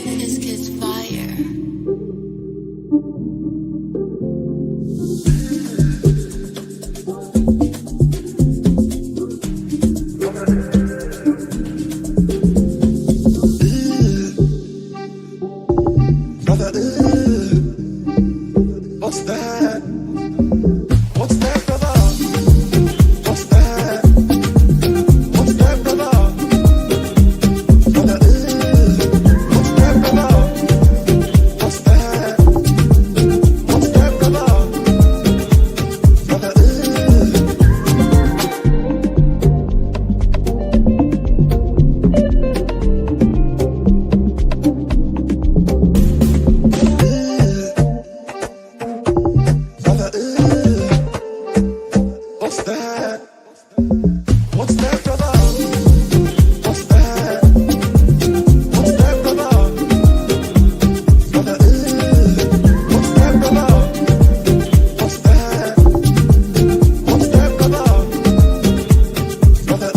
This kid's fire. What's that? What's that, brother? What's that? What's that, brother? Brother, what's that, brother? What's that? What's that, brother? Brother, what's that? What's that, brother? What's that? What's that, brother? Brother, what's that, brother? What's that? What's that, brother? Brother,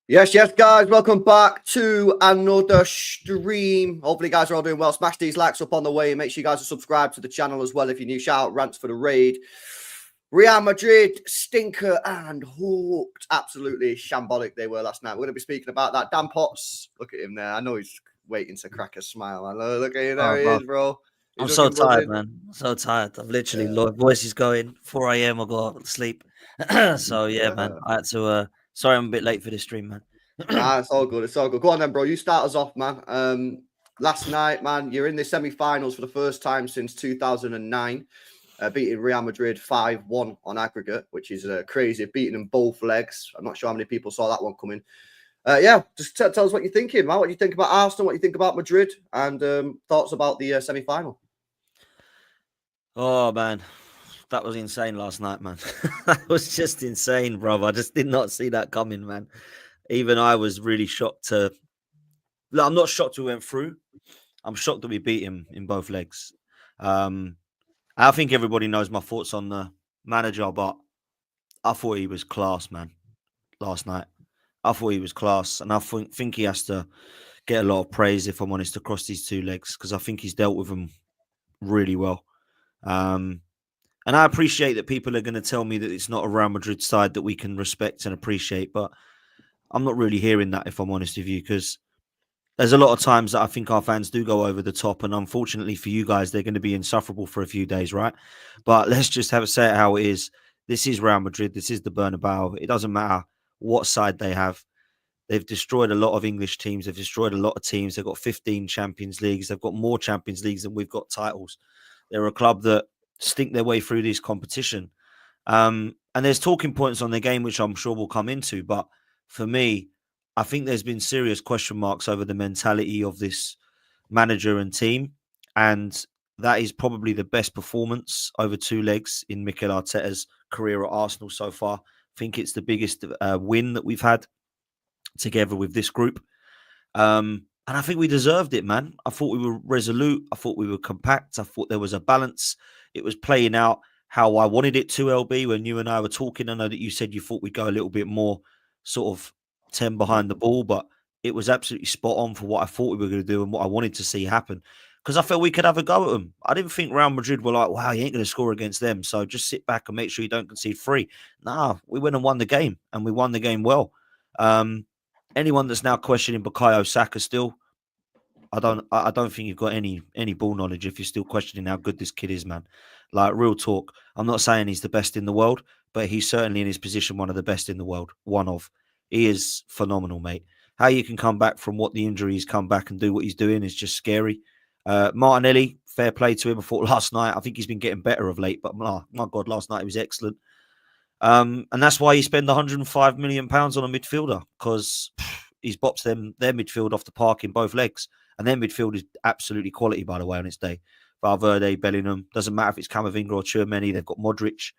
Yes, guys, welcome back to another stream. Hopefully, you guys are all doing well. Smash these likes up on the way. Make sure you guys are subscribed to the channel as well if you're new. Shout out rants for the raid. Real Madrid, stinker and hooked. Absolutely shambolic they were last night. We're going to be speaking about that. Dan Potts, look at him there. I know he's waiting to crack a smile. I know, look at him, there he is, bro. I'm so tired, man. I'm so tired. I'm literally, voice is going. 4 a.m. I got to sleep. So, yeah, man. I had to, sorry I'm a bit late for this stream, man. Nah, it's all good. It's all good. Go on then, bro. You start us off, man. Last night, man, you're in the semi-finals for the first time since 2009, beating Real Madrid 5-1 on aggregate, which is crazy. Beating them both legs. I'm not sure how many people saw that one coming. Yeah, just tell us what you're thinking, man. What do you think about Arsenal? What do you think about Madrid? And thoughts about the semi-final? Oh, man. That was insane last night, man. That was just insane, bro. I just did not see that coming, man. Even I was really shocked to... I'm not shocked we went through. I'm shocked that we beat him in both legs. I think everybody knows my thoughts on the manager, but I thought he was class, man, last night. I thought he was class, and I think he has to get a lot of praise, if I'm honest, across these two legs, because I think he's dealt with them really well. And I appreciate that people are going to tell me that it's not a Real Madrid side that we can respect and appreciate, but I'm not really hearing that, if I'm honest with you, because there's a lot of times that I think our fans do go over the top, and unfortunately for you guys, they're going to be insufferable for a few days, right? But let's just say it how it is. This is Real Madrid. This is the Bernabeu. It doesn't matter what side they have. They've destroyed a lot of English teams. They've destroyed a lot of teams. They've got 15 Champions Leagues. They've got more Champions Leagues than we've got titles. They're a club that stink their way through this competition. And there's talking points on their game, which I'm sure we'll come into. But for me, I think there's been serious question marks over the mentality of this manager and team. And that is probably the best performance over two legs in Mikel Arteta's career at Arsenal so far. I think it's the biggest win that we've had together with this group. And I think we deserved it, man. I thought we were resolute. I thought we were compact. I thought there was a balance. It was playing out how I wanted it to, LB, when you and I were talking. I know that you said you thought we'd go a little bit more sort of 10 behind the ball, but it was absolutely spot on for what I thought we were going to do and what I wanted to see happen. Because I felt we could have a go at them. I didn't think Real Madrid were like, wow, you ain't going to score against them, so just sit back and make sure you don't concede free. Nah, we went and won the game, and we won the game well. Anyone that's now questioning Bukayo Saka still, I don't think you've got any ball knowledge if you're still questioning how good this kid is, man. Like, real talk. I'm not saying he's the best in the world, but he's certainly in his position one of the best in the world. One of. He is phenomenal, mate. How you can come back from what the injury he's come back and do what he's doing is just scary. Martinelli, fair play to him. I thought last night, I think he's been getting better of late, but my God, last night he was excellent. And that's why you spend 105 million pounds on a midfielder, because he's bopped their midfield off the park in both legs, and their midfield is absolutely quality, by the way, on its day. Valverde, Bellingham, doesn't matter if it's Camavinga or Tchouaméni, they've got Modric.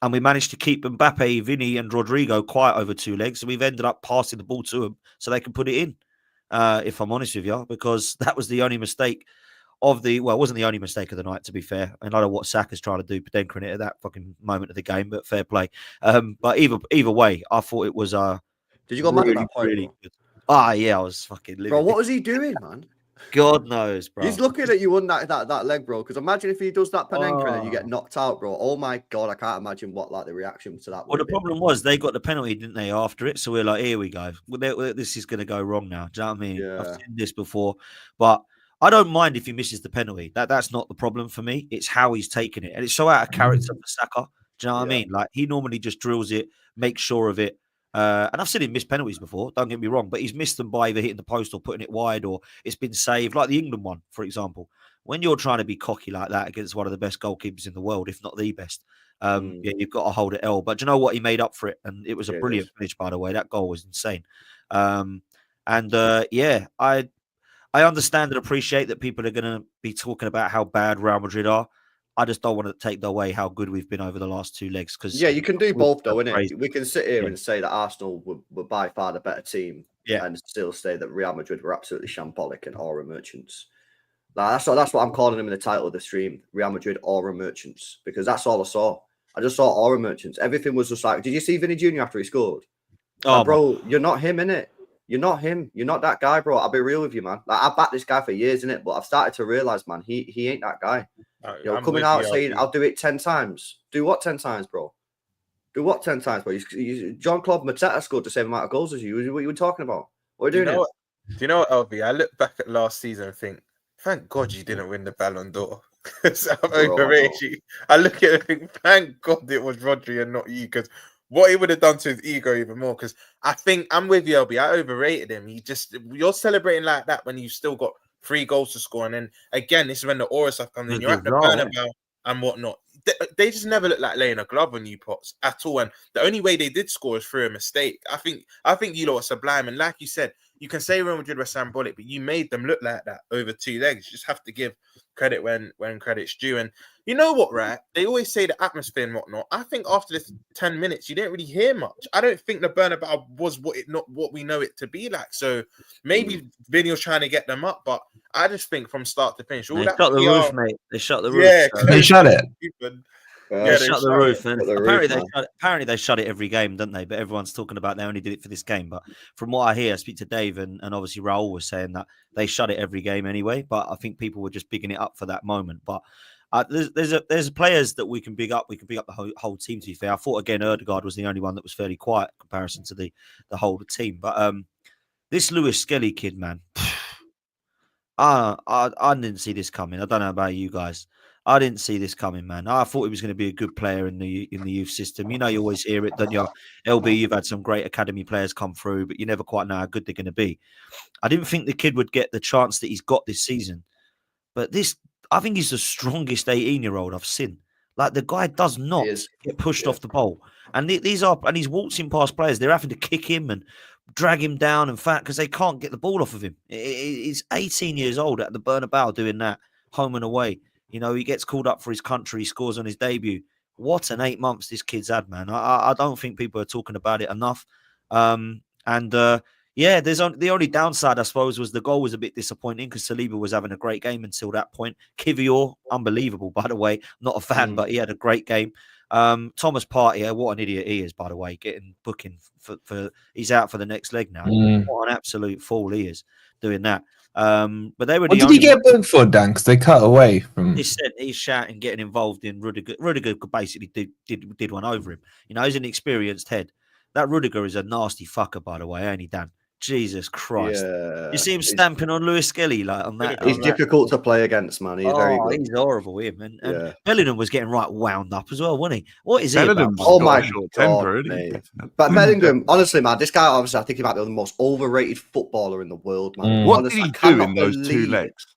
And we managed to keep Mbappe, Vinny, and Rodrigo quiet over two legs. And we've ended up passing the ball to them so they can put it in, if I'm honest with you, because that was the only mistake it wasn't the only mistake of the night, to be fair. And I don't know what Saka's trying to do, Podenkering it at that fucking moment of the game, but fair play. But either way, I thought it was Did you go mad at that point, really bro? good. Yeah, I was fucking living. Bro, what was he doing, man? God knows, bro. He's looking at you on that leg, bro. Because imagine if he does that Panenka and then you get knocked out, bro. Oh my god, I can't imagine what like the reaction to that. Well, the problem was they got the penalty, didn't they? After it, so we're like, here we go. This is going to go wrong now. Do you know what I mean? Yeah. I've seen this before, but I don't mind if he misses the penalty. That's not the problem for me. It's how he's taking it, and it's so out of character for Saka. Do you know what I mean? Like, he normally just drills it, makes sure of it. And I've seen him miss penalties before, don't get me wrong, but he's missed them by either hitting the post or putting it wide, or it's been saved, like the England one, for example. When you're trying to be cocky like that against one of the best goalkeepers in the world, if not the best, you've got to hold it L. But do you know what? He made up for it, and it was a brilliant finish, by the way. That goal was insane. I understand and appreciate that people are going to be talking about how bad Real Madrid are. I just don't want to take away how good we've been over the last two legs. Because you can do both, though, innit? We can sit here and say that Arsenal were by far the better team, and still say that Real Madrid were absolutely shambolic and aura merchants. Like, that's what I'm calling them in the title of the stream: Real Madrid aura merchants, because that's all I saw. I just saw aura merchants. Everything was just like, did you see Vinny Jr. after he scored? Oh, like, bro, you're not him, innit? You're not him. You're not that guy, bro. I'll be real with you, man. Like, I've backed this guy for years, innit? But I've started to realize, man, he ain't that guy. Coming out saying, I'll do it 10 times. Do what 10 times, bro? Do what 10 times, bro? Jean-Claude Mateta scored the same amount of goals as you. What you were talking about? What are you doing? Do you know what, LV? I look back at last season and think, thank God you didn't win the Ballon d'Or. Because I'm overrated you. I look at it and think, thank God it was Rodri and not you. Because what he would have done to his ego even more. Because I think I'm with you, LB. I overrated him. You're celebrating like that when you've still got 3 goals to score. And then again, this is when the aura stuff comes in. You're at the Bernabeu and whatnot. They just never look like laying a glove on you, Pots, at all. And the only way they did score is through a mistake. I think you lot are sublime. And like you said, you can say Real Madrid were shambolic, but you made them look like that over 2 legs. You just have to give credit when credit's due. And you know what, right? They always say the atmosphere and whatnot. I think after this 10 minutes, you didn't really hear much. I don't think the Bernabeu was what we know it to be like. So maybe Vinny was trying to get them up, but I just think from start to finish, all they that shut the roof, mate. They shut the roof. Yeah, they shut it. They shut the roof, and apparently they shut it every game, don't they? But everyone's talking about they only did it for this game. But from what I hear, I speak to Dave, and obviously Raul was saying that they shut it every game anyway. But I think people were just bigging it up for that moment. But there's players that we can big up. We can big up the whole team. To be fair, I thought again Ødegaard was the only one that was fairly quiet in comparison to the whole team. But this Lewis Skelly kid, man, I didn't see this coming. I don't know about you guys. I didn't see this coming, man. I thought he was going to be a good player in the youth system. You know, you always hear it, don't you? LB, you've had some great academy players come through, but you never quite know how good they're going to be. I didn't think the kid would get the chance that he's got this season. But I think he's the strongest 18-year-old I've seen. Like, the guy does not get pushed off the ball. And he's waltzing past players. They're having to kick him and drag him down and fat because they can't get the ball off of him. He's 18 years old at the Bernabeu doing that, home and away. You know, he gets called up for his country. He scores on his debut. What an 8 months this kid's had, man. I don't think people are talking about it enough. The only downside, I suppose, was the goal was a bit disappointing because Saliba was having a great game until that point. Kivior, unbelievable, by the way. Not a fan, but he had a great game. Thomas Partey, what an idiot he is, by the way, booking for he's out for the next leg now. What an absolute fool he is doing that. But they were. What did he get booked for, Dan? Because they cut away from. He's shouting, getting involved in Rudiger. Rudiger basically did one over him. You know, he's an experienced head. That Rudiger is a nasty fucker, by the way, ain't he, Dan? Jesus Christ! Yeah, you see him stamping on Lewis Skelly like on that. He's difficult to play against, man. He's very good. He's horrible, him. And Bellingham was getting right wound up as well, wasn't he? What is he about? Oh my God, mate. But Bellingham, honestly, man, this guy obviously I think he might be the most overrated footballer in the world, man. What did he do in those 2 legs?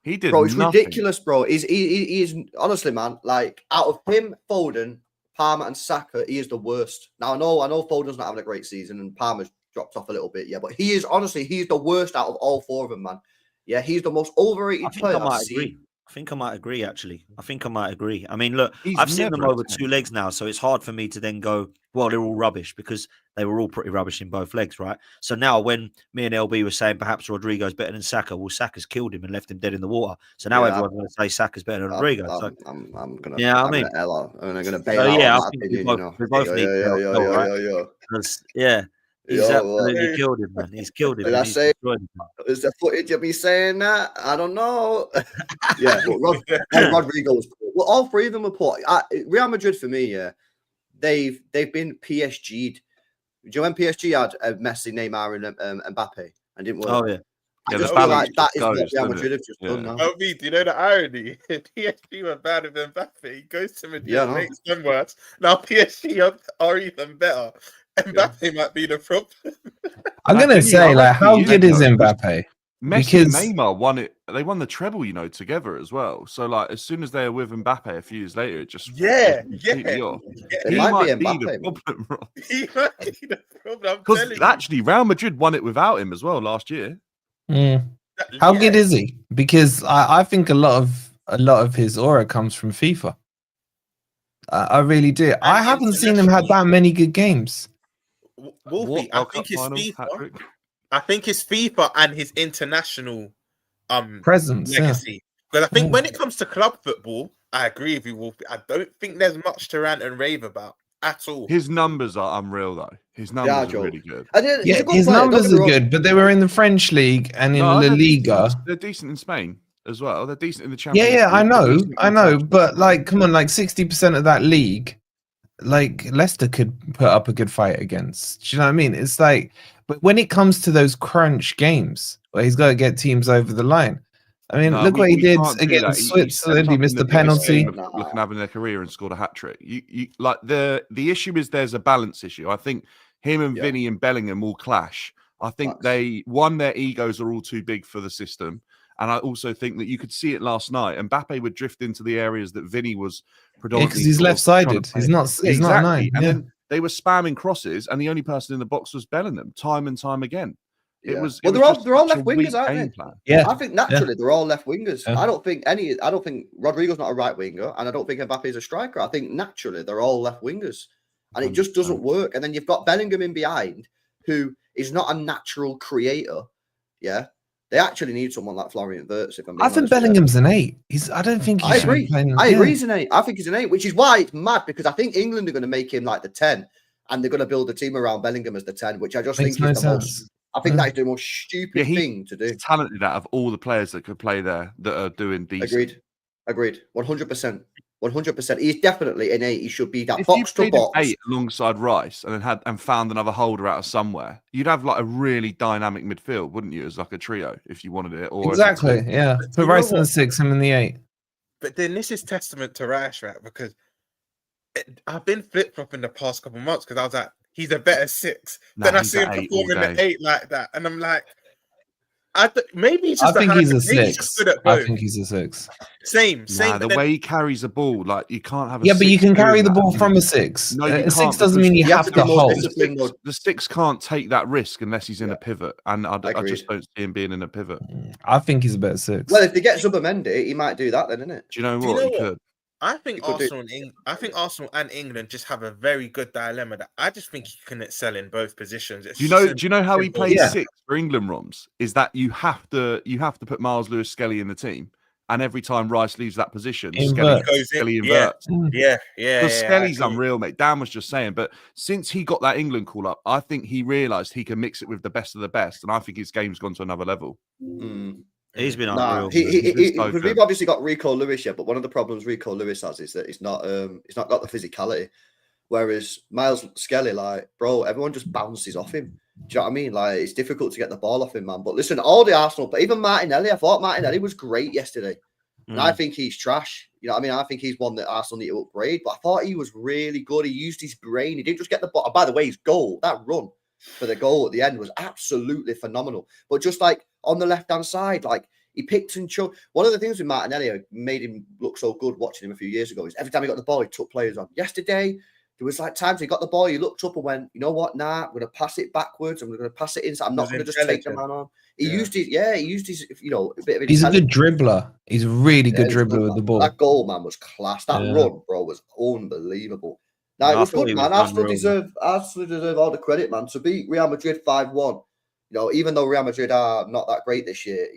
He did, bro. It's ridiculous, bro. He is honestly, man. Like, out of him, Foden, Palmer and Saka, he is the worst. Now, I know Foden's not having a great season and Palmer's dropped off a little bit, but he is, honestly, he's the worst out of all four of them, man. Yeah, he's the most overrated player I've seen. I think I might agree, actually. I mean, look, He's I've seen them never over a 10. 2 legs now, so it's hard for me to then go, well, they're all rubbish, because they were all pretty rubbish in both legs, right? So now when me and LB were saying perhaps Rodrigo's better than Saka, well, Saka's killed him and left him dead in the water. So now everyone's going to say Saka's better than Rodrigo. I'm going to So, bail out yeah, on I that think opinion, we both need to, right? Because, yeah, he's absolutely killed him, man. He's killed him. Did I say, is the footage of me saying that? I don't know. Yeah, but Rodrigo was poor. Well, all three of them were poor. Real Madrid, for me, yeah, they've been PSG'd. Do you know when PSG had Messi, Neymar, and Mbappe and didn't work? Oh, yeah. I just feel like that is what Real doesn't Madrid it? have just done now. Oh, me, do you know the irony? PSG were bad with Mbappe. He goes to Madrid, Yeah, I know. makes them worse. Now PSG are even better. Mbappe might be the problem. I'm Like, gonna say, like, how good is Mbappe? Messi and Because- Neymar won it. They won the treble, you know, together as well. So, like, as soon as they were with Mbappe a few years later, it just completely off. It He might be might Mbappe, be the man. problem, bro. He might be the problem. I'm Because telling you. actually, Real Madrid won it without him as well last year. How good is he? Because I think a lot of his aura comes from FIFA. I really do. I haven't seen him had that many good games. Wolfie, I World think Cup it's final, FIFA. hat-trick. I think it's FIFA and his international Presence, yeah. legacy. Because I think Yeah. when it comes to club football, I agree with you, Wolfie. I don't think there's much to rant and rave about at all. His numbers are unreal, though. His numbers are Joe. really good. And he's Yeah, a good his player, don't numbers get me are wrong. good, but they were in the French league and in No, La they're Liga. decent. They're decent in Spain as well. They're decent in the Yeah, Champions I League. They're know, decent in I know. international But football. like, come on, like 60% of that league, like Leicester could put up a good fight against. Do you know what I mean? It's like, but when it comes to those crunch games where he's got to get teams over the line, I mean, No, look what he we did can't do that. against He Switzerland. stepped He up missed in the biggest penalty. game of looking having their career and scored a hat trick. You like the issue is there's a balance issue. I think him and Vinny and Bellingham will clash. I think their egos are all too big for the system. And I also think that you could see it last night. And Mbappe would drift into the areas that Vinny was predominantly. because he's sort of left-sided. trying to play. He's not. Yeah, He's not a nine. And Yeah. then they were spamming crosses, and the only person in the box was Bellingham, time and time again. It Yeah. was. Well, it was just they're all such a left wingers, weak aren't game they? plan. Yeah. I think naturally they're all left wingers. Yeah. I don't think Rodrigo's not a right winger, and I don't think Mbappe is a striker. I think naturally they're all left wingers, and it just doesn't work. And then you've got Bellingham in behind, who is not a natural creator. Yeah, they actually need someone like Florian Wirtz. If I'm being I think honest with you. Bellingham's an 8. I don't think. I He should be agree. playing- I yeah. agree. He's an 8. I think he's an 8, which is why it's mad because I think England are going to make him like the 10, and they're going to build a team around Bellingham as the 10, which I just Makes think no is the most. sense. I think that is the most stupid thing to do. He's talented out of all the players that could play there that are doing decent. Agreed. 100%. 100%. He's definitely an 8. He should be that If you box to played an box. 8 alongside Rice and found another holder out of somewhere, you'd have like a really dynamic midfield, wouldn't you? As like a trio, if you wanted it. Or as a Exactly. two. Yeah. But Put you know Rice in the what? 6, him in the 8. But then this is testament to Rice, right? Because I've been flip flopping the past couple of months because I was like, he's a better 6. Nah, then I he's see him an 8 performing all the day. 8 like that, and I'm like, maybe he's I just think he's a maybe he's 6. just good at I both. think he's a 6. Same. Nah, but the then- way he carries the ball, like you can't have. A Yeah, but you 6 can carry doing the that. ball from a 6. No, you A 6 can't, doesn't mean you because have to to be more hold. disciplined. The 6 can't take that risk unless he's in a pivot, and I Agreed. just don't see him being in a pivot. I think he's a better 6. Well, if they get Zubomendi, he might do that then, innit? Do you know Do you what? know He what? could. I think You could do- Arsenal and England just have a very good dilemma that I just think he can excel in both positions. It's Do you know? simple- Do you know how he simple. plays Yeah. 6 for England, Roms? Is that you have to put Miles Lewis Skelly in the team, and every time Rice leaves that position, Invert. Skelly Yeah. inverts. Yeah. Because Skelly's I agree. unreal, mate. Dan was just saying, but since he got that England call up, I think he realised he can mix it with the best of the best, and I think his game's gone to another level. Mm. He's been Nah, unreal. he, He's been so because good. we've obviously got Rico Lewis yet, but one of the problems Rico Lewis has is that he's not got the physicality. Whereas Miles Skelly, like, bro, everyone just bounces off him. Do you know what I mean? Like, it's difficult to get the ball off him, man. But listen, all the Arsenal, but even Martinelli, I thought Martinelly was great yesterday. And I think he's trash. You know what I mean? I think he's one that Arsenal need to upgrade. But I thought he was really good. He used his brain. He didn't just get the ball. By the way, his goal, that run for the goal at the end was absolutely phenomenal. But just like on the left-hand side, like, He picked and chose. One of the things with Martinelli made him look so good watching him a few years ago is every time he got the ball, he took players on. Yesterday, there was like times he got the ball, he looked up and went, you know what? Nah, I'm going to pass it backwards. I'm going to pass it inside. I'm not going to just take the man on. He used his, a bit of He's a good dribbler. He's a really good dribbler with the ball. That goal, man, was class. That run, bro, was unbelievable. Now, it was good, man. Arsenal deserve all the credit, man. To beat Real Madrid 5-1, even though Real Madrid are not that great this year,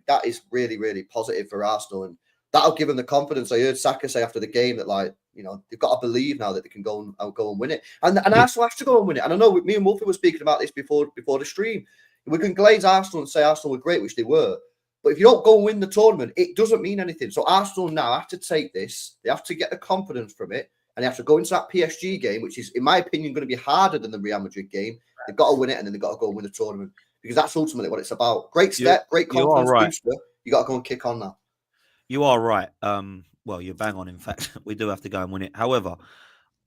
that is really, really positive for Arsenal. And that'll give them the confidence. I heard Saka say after the game that, they've got to believe now that they can go and win it. And Arsenal has to go and win it. And I know me and Wolfie were speaking about this before the stream. We can glaze Arsenal and say Arsenal were great, which they were. But if you don't go and win the tournament, it doesn't mean anything. So Arsenal now have to take this. They have to get the confidence from it. And they have to go into that PSG game, which is, in my opinion, going to be harder than the Real Madrid game. They've got to win it, and then they've got to go and win the tournament. Because that's ultimately what it's about. Great step, great confidence booster. You got to go and kick on now. You are right. Well, you're bang on. In fact, we do have to go and win it. However,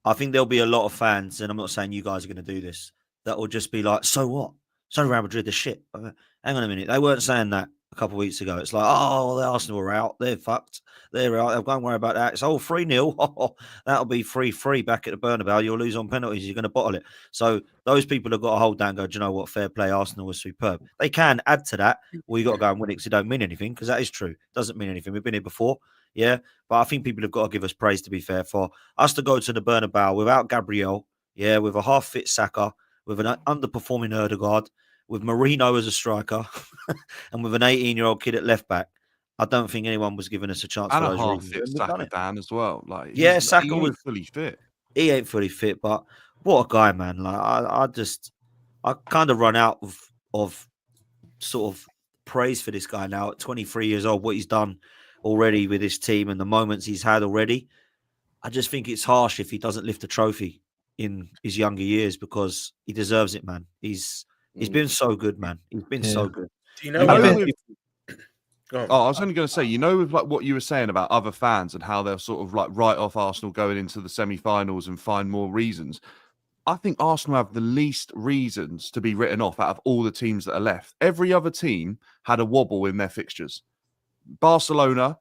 I think there'll be a lot of fans, and I'm not saying you guys are going to do this, that will just be like, so what? So Real Madrid, the shit. Hang on a minute. They weren't saying that a couple of weeks ago. It's like, oh, the Arsenal are out. They're fucked. They're out. Don't worry about that. It's all 3-0. That'll be 3-3 back at the Bernabeu. You'll lose on penalties. You're going to bottle it. So those people have got to hold down and go, do you know what? Fair play. Arsenal was superb. They can add to that. Well, you got to go and win it because it don't mean anything, because that is true. It doesn't mean anything. We've been here before. Yeah. But I think people have got to give us praise, to be fair, for us to go to the Bernabeu without Gabriel. Yeah. With a half-fit Saka, with an underperforming Ødegaard, with Marino as a striker, and with an 18-year-old kid at left back. I don't think anyone was giving us a chance. And a half-fit Saka, Dan, as well. Saka was fully fit. He ain't fully fit, but what a guy, man! I kind of run out of sort of praise for this guy now at 23 years old. What he's done already with his team and the moments he's had already. I just think it's harsh if he doesn't lift a trophy in his younger years, because he deserves it, man. He's been so good, man. He's been so good. Do you know? I was only going to say, with what you were saying about other fans and how they'll sort of write off Arsenal going into the semi-finals and find more reasons. I think Arsenal have the least reasons to be written off out of all the teams that are left. Every other team had a wobble in their fixtures. Barcelona,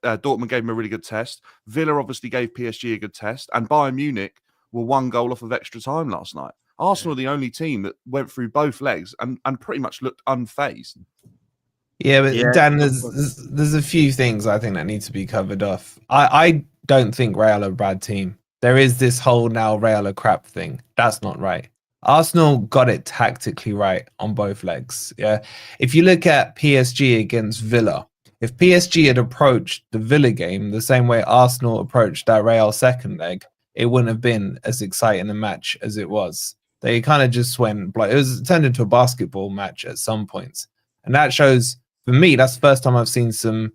Dortmund gave them a really good test. Villa obviously gave PSG a good test, and Bayern Munich were 1 goal off of extra time last night. Arsenal are the only team that went through both legs and pretty much looked unfazed. Yeah, but Dan, there's a few things I think that need to be covered off. I don't think Real are a bad team. There is this whole now Real are crap thing. That's not right. Arsenal got it tactically right on both legs. Yeah. If you look at PSG against Villa, if PSG had approached the Villa game the same way Arsenal approached that Real second leg, it wouldn't have been as exciting a match as it was. They kind of just went, it turned into a basketball match at some points. And that shows, for me, that's the first time I've seen some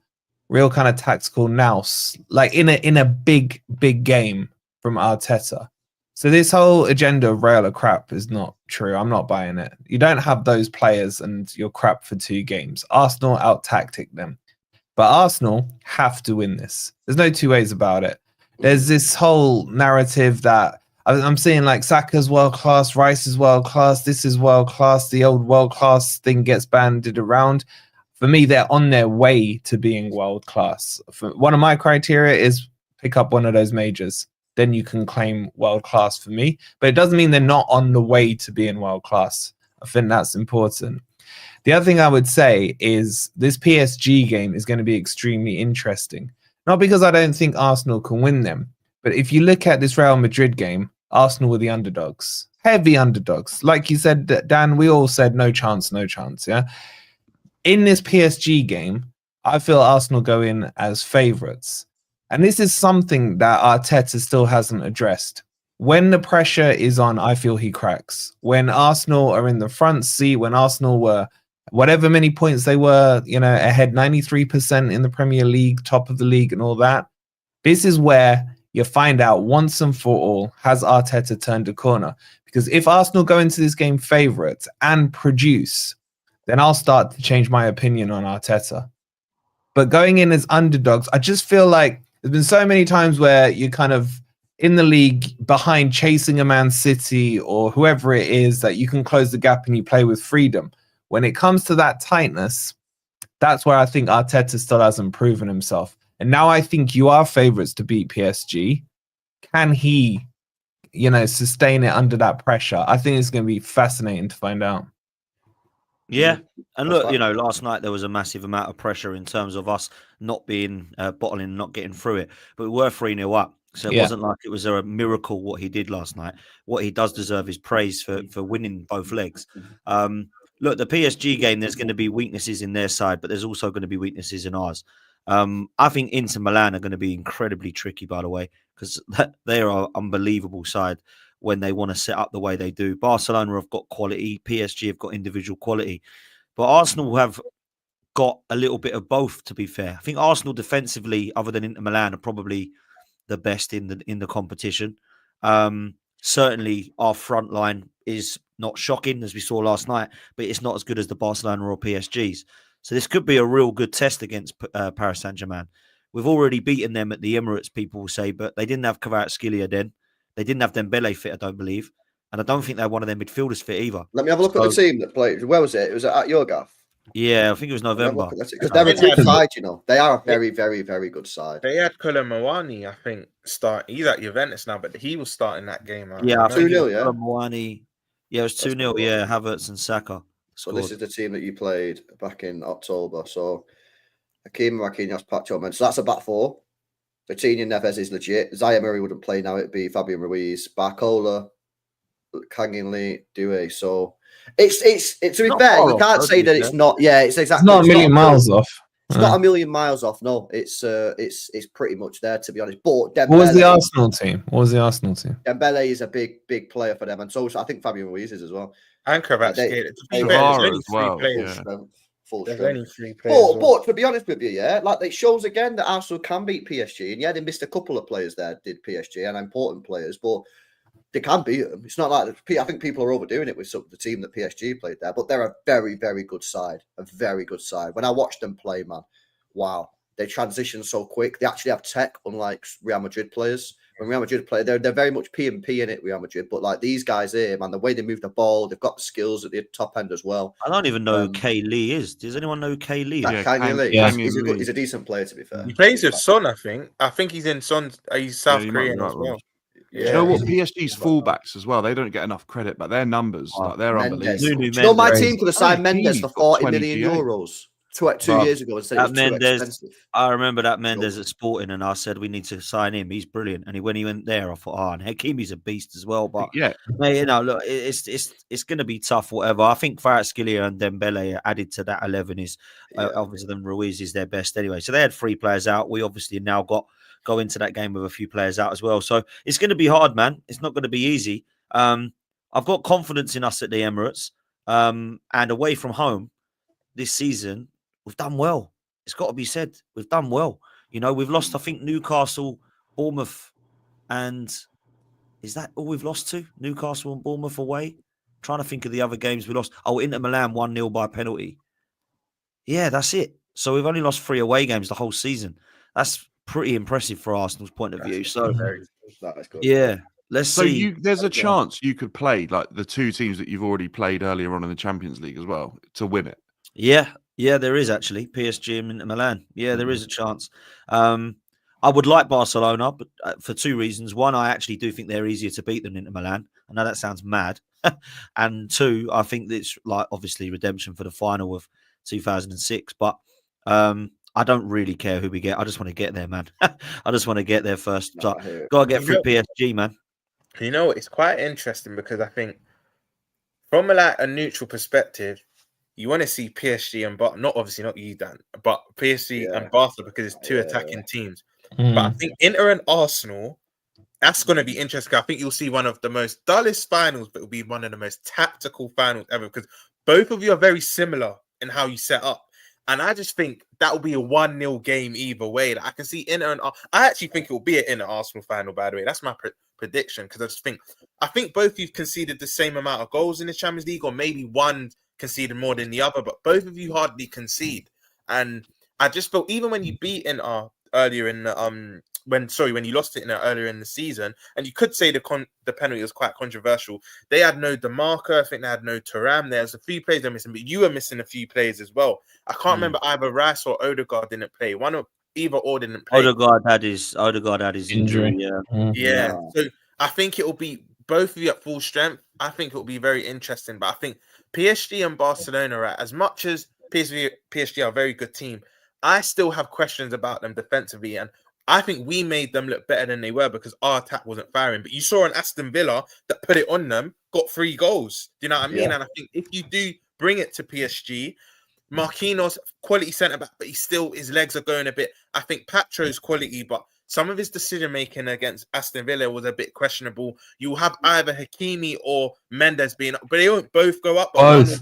real kind of tactical nous, in a big game from Arteta. So this whole agenda of Real are crap is not true. I'm not buying it. You don't have those players and you're crap for 2 games. Arsenal out-tactic them. But Arsenal have to win this. There's no 2 ways about it. There's this whole narrative that I'm seeing Saka's world class, Rice is world class, this is world class, the old world class thing gets banded around. For me, they're on their way to being world class. One of my criteria is pick up one of those majors. Then you can claim world class for me. But it doesn't mean they're not on the way to being world class. I think that's important. The other thing I would say is this PSG game is going to be extremely interesting. Not because I don't think Arsenal can win them, but if you look at this Real Madrid game, Arsenal were the underdogs, heavy underdogs. Like you said, Dan, we all said no chance, yeah? In this PSG game, I feel Arsenal go in as favourites. And this is something that Arteta still hasn't addressed. When the pressure is on, I feel he cracks. When Arsenal are in the front seat, when Arsenal were whatever many points they were, ahead 93% in the Premier League, top of the league and all that, this is where you find out once and for all, has Arteta turned a corner? Because if Arsenal go into this game favourites and produce, then I'll start to change my opinion on Arteta. But going in as underdogs, I just feel like there's been so many times where you're kind of in the league behind chasing a Man City or whoever it is that you can close the gap and you play with freedom. When it comes to that tightness, That's where I think Arteta still hasn't proven himself. And now I think you are favourites to beat PSG. Can he, sustain it under that pressure? I think it's going to be fascinating to find out. Yeah. And That's look, fine. last night there was a massive amount of pressure in terms of us not being bottling, not getting through it. But we were 3-0 up. So it wasn't like it was a miracle what he did last night. What he does deserve is praise for winning both legs. Look, the PSG game, there's going to be weaknesses in their side, but there's also going to be weaknesses in ours. I think Inter Milan are going to be incredibly tricky, by the way, because they are an unbelievable side when they want to set up the way they do. Barcelona have got quality. PSG have got individual quality. But Arsenal have got a little bit of both, to be fair. I think Arsenal defensively, other than Inter Milan, are probably the best in the competition. Certainly, our front line is not shocking, as we saw last night, but it's not as good as the Barcelona or PSG's. So this could be a real good test against Paris Saint-Germain. We've already beaten them at the Emirates, people will say, but they didn't have Kvaratskhelia then. They didn't have Dembele fit, I don't believe. And I don't think they had one of their midfielders fit either. Let me have a look at the team that played. Where was it? It was at your gaff. Yeah, I think it was November. Because they're a good side, They are a very, very, very good side. They had Colomboani, I think, start. He's at Juventus now, but he was starting that game. Yeah, 2-0, yeah. Colomboani. Yeah, it was 2-0. Cool. Yeah, Havertz and Saka. So this is the team that you played back in October. So Hakim, Marquinhos, Pacho, man. So that's a back four. Vitinha, Neves is legit. Zaire Murray wouldn't play now. It'd be Fabian Ruiz, Barcola, Kangin Lee, Due. So it's to be fair, you can't say that it's not. Yeah, it's exactly. It's not a million miles off. It's not a million miles off. No, it's pretty much there, to be honest. But Dembele, what was the Arsenal team? Dembele is a big player for them, and so I think Fabian Ruiz is as well. And Kvaratskhelia as well. Full There's strength. only 3 players. But to be honest with you, yeah, like it shows again that Arsenal can beat PSG, and yeah, they missed a couple of players there, did PSG, and important players, but they can beat them. It's not like I think people are overdoing it with the team that PSG played there, but they're a very, very good side, When I watched them play, man, wow, they transition so quick. They actually have tech, unlike Real Madrid players. When Real Madrid play, they're very much P&P in it, Real Madrid. But like these guys here, man, the way they move the ball, they've got the skills at the top end as well. I don't even know who Kay Lee is. Does anyone know who Kay Lee is? He's a decent player, to be fair. He plays with Son, I think. I think he's in Son. He's South Korean as well. Do you know what? PSG's fullbacks as well. They don't get enough credit, but their numbers, they're unbelievable. Do you know my team could have signed Mendes for 40 million euros 2 years ago and said it was too expensive. I remember that Mendes at Sporting, and I said we need to sign him. He's brilliant. And when he went there, I thought, and Hakimi's a beast as well. But yeah, look, it's going to be tough. Whatever. I think Kvaratskhelia and Dembele added to that 11 is obviously then Ruiz is their best anyway. So they had 3 players out. We obviously now go into that game with a few players out as well. So it's going to be hard, man. It's not going to be easy. I've got confidence in us at the Emirates and away from home this season. We've done well. It's got to be said. We've done well. We've lost, I think, Newcastle, Bournemouth, and is that all we've lost to? Newcastle and Bournemouth away? Trying to think of the other games we lost. Oh, Inter Milan 1-0 by penalty. Yeah, that's it. So we've only lost 3 away games the whole season. That's pretty impressive for Arsenal's point of view. So, yeah, let's see. There's a chance you could play like the 2 teams that you've already played earlier on in the Champions League as well to win it. Yeah, there is actually PSG and Inter Milan. Yeah, there is a chance. I would like Barcelona, but for 2 reasons. One, I actually do think they're easier to beat than Inter Milan. I know that sounds mad. And 2, I think it's like obviously redemption for the final of 2006. But I don't really care who we get. I just want to get there, man. I just want to get there first. So, got to get through PSG, man. It's quite interesting because I think from a neutral perspective, you want to see PSG and not you, Dan, but PSG and Barca because it's 2 attacking teams. But I think Inter and Arsenal, that's going to be interesting. I think you'll see one of the most dullest finals, but it'll be one of the most tactical finals ever because both of you are very similar in how you set up. And I just think that will be a 1-0 game either way. I can see Inter and I actually think it will be an Inter Arsenal final, by the way. That's my prediction because I think both of you conceded the same amount of goals in the Champions League, or maybe one conceded more than the other, but both of you hardly concede. And I just felt even when you beat Inter earlier in the when you lost it earlier in the season, and you could say the penalty was quite controversial. They had no DeMarco, I think they had no Thuram. There's a few players they're missing, but you were missing a few players as well. I can't remember either Rice or Odegaard didn't play. Either or didn't play. Odegaard had his injury. Yeah. So I think it will be both of you at full strength. I think it will be very interesting. But I think PSG and Barcelona, right, as much as PSG are a very good team, I still have questions about them defensively. And I think we made them look better than they were because our attack wasn't firing. But you saw an Aston Villa that put it on them, got 3 goals. Do you know what I mean? And I think if you do bring it to PSG, Marquinhos, quality centre-back, but his legs are going a bit. I think Patro's quality, but some of his decision-making against Aston Villa was a bit questionable. You have either Hakimi or Mendes being up, but they won't both go up. Both.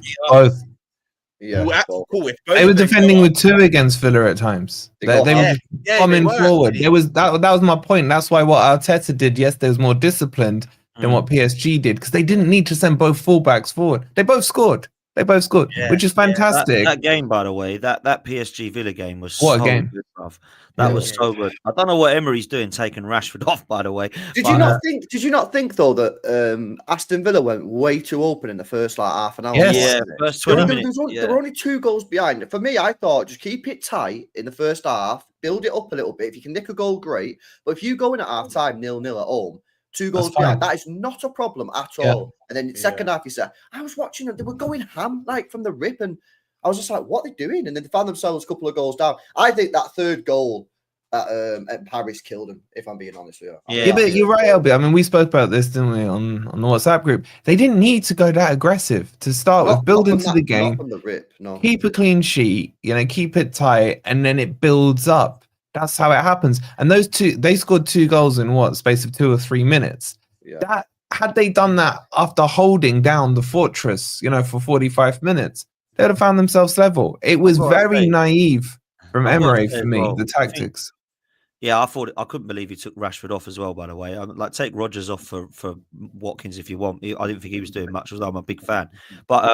Yeah, cool. If They were defending with 2 against Villa at times. They were coming forward. Actually. That was my point. That's why what Arteta did yesterday was more disciplined than what PSG did, because they didn't need to send both fullbacks forward. They both scored, which is fantastic. That game, by the way, that PSG Villa game was What a so game. good, bruv. That was so good. I don't know what Emery's doing, taking Rashford off, by the way. Did you not think though that Aston Villa went way too open in the first half an hour? Yes. Yeah, first 20 minutes. There were only 2 goals behind. For me, I thought just keep it tight in the first half, build it up a little bit. If you can nick a goal, great. But if you go in at half time 0-0 at home, 2 goals behind, that is not a problem at all. And then second half, you said, I was watching them, they were going ham like from the rip, and I was just like, what are they doing? And then they found themselves a couple of goals down. I think that 3rd goal at Paris killed them, if I'm being honest with you. Yeah, but you're right, Albie. I mean, we spoke about this, didn't we, on the WhatsApp group? They didn't need to go that aggressive to start with. Build into the game, not from the rip, no. Keep a clean sheet, keep it tight, and then it builds up. That's how it happens. And those 2, they scored 2 goals in space of 2 or 3 minutes. Yeah. That had they done that after holding down the fortress, for 45 minutes, they would have found themselves level. It was very naive from Emery for me, the tactics. I thought I couldn't believe he took Rashford off as well. By the way, take Rodgers off for Watkins if you want. I didn't think he was doing much. I'm a big fan, but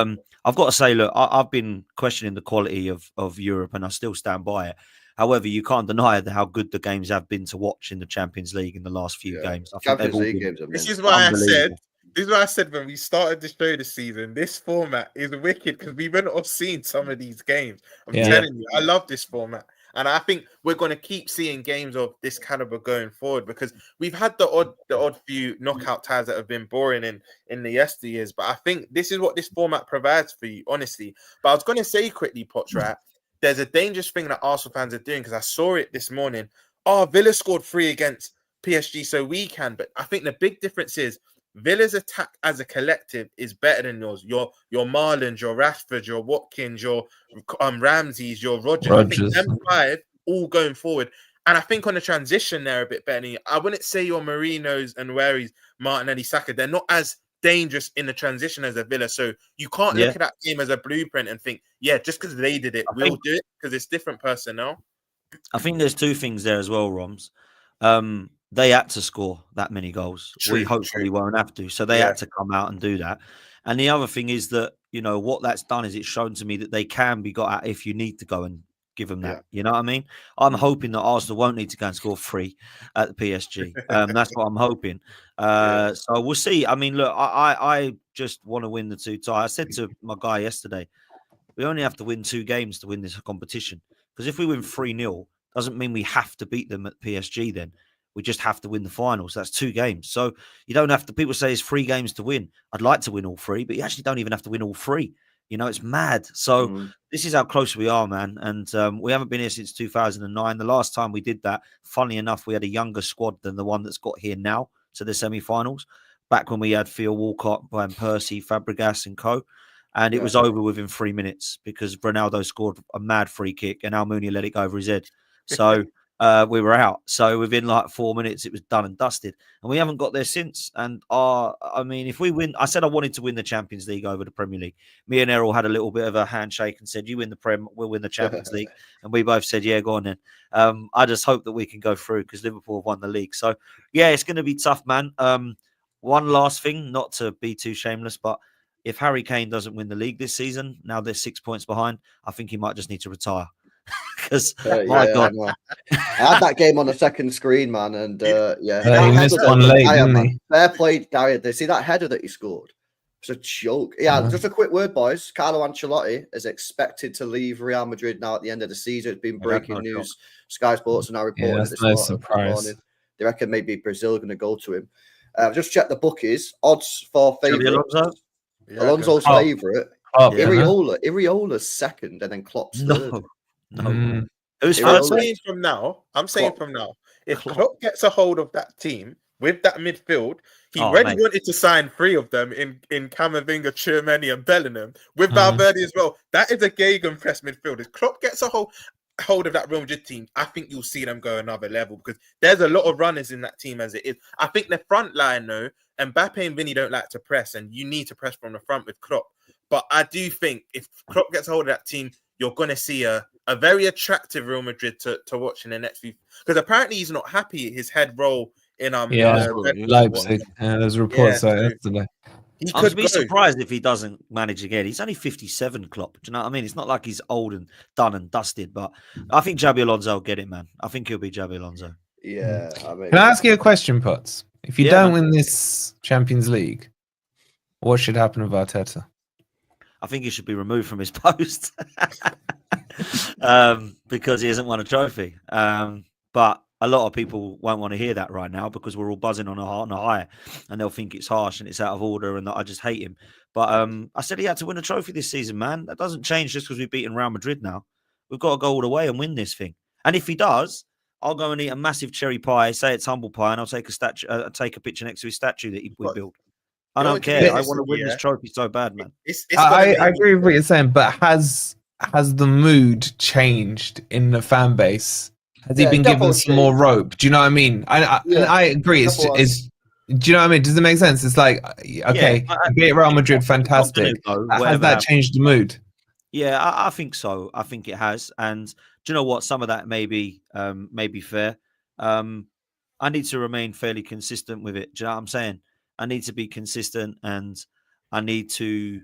I've got to say, look, I've been questioning the quality of Europe, and I still stand by it. However, you can't deny how good the games have been to watch in the Champions League in the last few games. Champions League games have been This is why I said when we started the show this season, this format is wicked because we wouldn't have seen some of these games. I'm telling you, I love this format. And I think we're going to keep seeing games of this caliber going forward because we've had the odd few knockout ties that have been boring in the yesteryears. But I think this is what this format provides for you, honestly. But I was going to say quickly, Potts, right? There's a dangerous thing that Arsenal fans are doing because I saw it this morning. Villa scored 3 against PSG, so we can. But I think the big difference is Villa's attack as a collective is better than yours. Your Marlins, your Rashford, your Watkins, your Ramses, your Rodgers. I think them 5 all going forward. And I think on the transition they're a bit better. I wouldn't say your Marinos and Waries, Martinelli, Saka. They're not as dangerous in the transition as a Villa. So you can't look at that game as a blueprint and think, just because they did it, we'll do it because it's different personnel. I think there's 2 things there as well, Roms. They had to score that many goals. We hopefully won't have to. So they had to come out and do that. And the other thing is that, what that's done is it's shown to me that they can be got at if you need to go and give them that. Yeah. You know what I mean? I'm hoping that Arsenal won't need to go and score 3 at the PSG. That's what I'm hoping. So we'll see. I mean, look, I just want to win the 2 ties. I said to my guy yesterday, we only have to win 2 games to win this competition. Because if we win 3-0, doesn't mean we have to beat them at PSG then. We just have to win the finals. That's 2 games. So you don't have to, people say it's 3 games to win. I'd like to win all 3, but you actually don't even have to win all 3. It's mad. So this is how close we are, man. And we haven't been here since 2009. The last time we did that, funnily enough, we had a younger squad than the one that's got here now to the semi-finals. Back when we had Theo Walcott, Van Persie, Fabregas and co. And it was over within 3 minutes because Ronaldo scored a mad free kick and Almunia let it go over his head. So we were out. So within like 4 minutes, it was done and dusted. And we haven't got there since. And I mean, if we win, I said I wanted to win the Champions League over the Premier League. Me and Errol had a little bit of a handshake and said, you win the Prem, we'll win the Champions League. And we both said, yeah, go on then. I just hope that we can go through because Liverpool have won the league. So yeah, it's going to be tough, man. One last thing, not to be too shameless, but if Harry Kane doesn't win the league this season, now they're 6 points behind, I think he might just need to retire. because Yeah, my I God, know. I had that game on the second screen, man, and yeah, Yeah, that he header missed that- one late, Dyer, didn't man. he? Fair play, Dyer. They see that header that he scored. It's a joke. Yeah, Uh-huh. just a quick word, boys. Carlo Ancelotti is expected to leave Real Madrid now at the end of the season. It's been Yeah, that's breaking no news. Sky Sports are now reporting that's it no this surprise. morning. They reckon maybe Brazil are going to go to him. Just check the bookies. Odds for Xabi favourites. Alonso? Yeah, Alonso's Oh. favourite. Up, Yeah. innit? Iriola's second, and then Klopp's third. No. Mm. Who's Iraola. I'm first? saying from now, if Klopp. Klopp gets a hold of that team with that midfield, he Oh, already mate. wanted to sign 3 of them in Camavinga, Tchouameni, and Bellingham with Mhm. Valverde as well. That is a gegenpress midfield. If Klopp gets a hold of that Real Madrid team, I think you'll see them go another level because there's a lot of runners in that team as it is. I think the front line though, Mbappe and Vinny don't like to press, and you need to press from the front with Klopp. But I do think if Klopp gets a hold of that team, you're going to see a very attractive Real Madrid to watch in the next few. Because apparently he's not happy his head role in Yeah, Leipzig. Yeah, there's reports Yeah, out so- yesterday. He I'm could to be go. surprised if he doesn't manage again. He's only 57, Klopp. Do you know what I mean? It's not like he's old and done and dusted, but I think Xabi Alonso will get it, man. I think he'll be Xabi Alonso. Yeah, I mean, Can I ask you a question, Potts? If you Yeah, don't man. win this Champions League, what should happen with Arteta? I think he should be removed from his post because he hasn't won a trophy. But a lot of people won't want to hear that right now because we're all buzzing on a high, and they'll think it's harsh and it's out of order and that I just hate him. But I said he had to win a trophy this season, man. That doesn't change just because we've beaten Real Madrid now. We've got to go all the way and win this thing. And if he does, I'll go and eat a massive cherry pie, say it's humble pie, and I'll take a picture next to his statue that we But- built. I You know don't what, to care. be I honest want to with win you, this yeah? trophy so bad, man. It's I gonna be- agree with what you're saying, but has the mood changed in the fan base? Has he Yeah, been given definitely some more changed. rope? Do you know what I mean? And Yeah, I agree. It's definitely. do you know what I mean? Does it make sense? It's like, okay, I- beat Real Madrid, it's not fantastic. gonna go, Has whatever that happens. changed the mood? Yeah, I think so. I think it has. And do you know what? Some of that may be fair. I need to remain fairly consistent with it. Do you know what I'm saying? I need to be consistent and I need to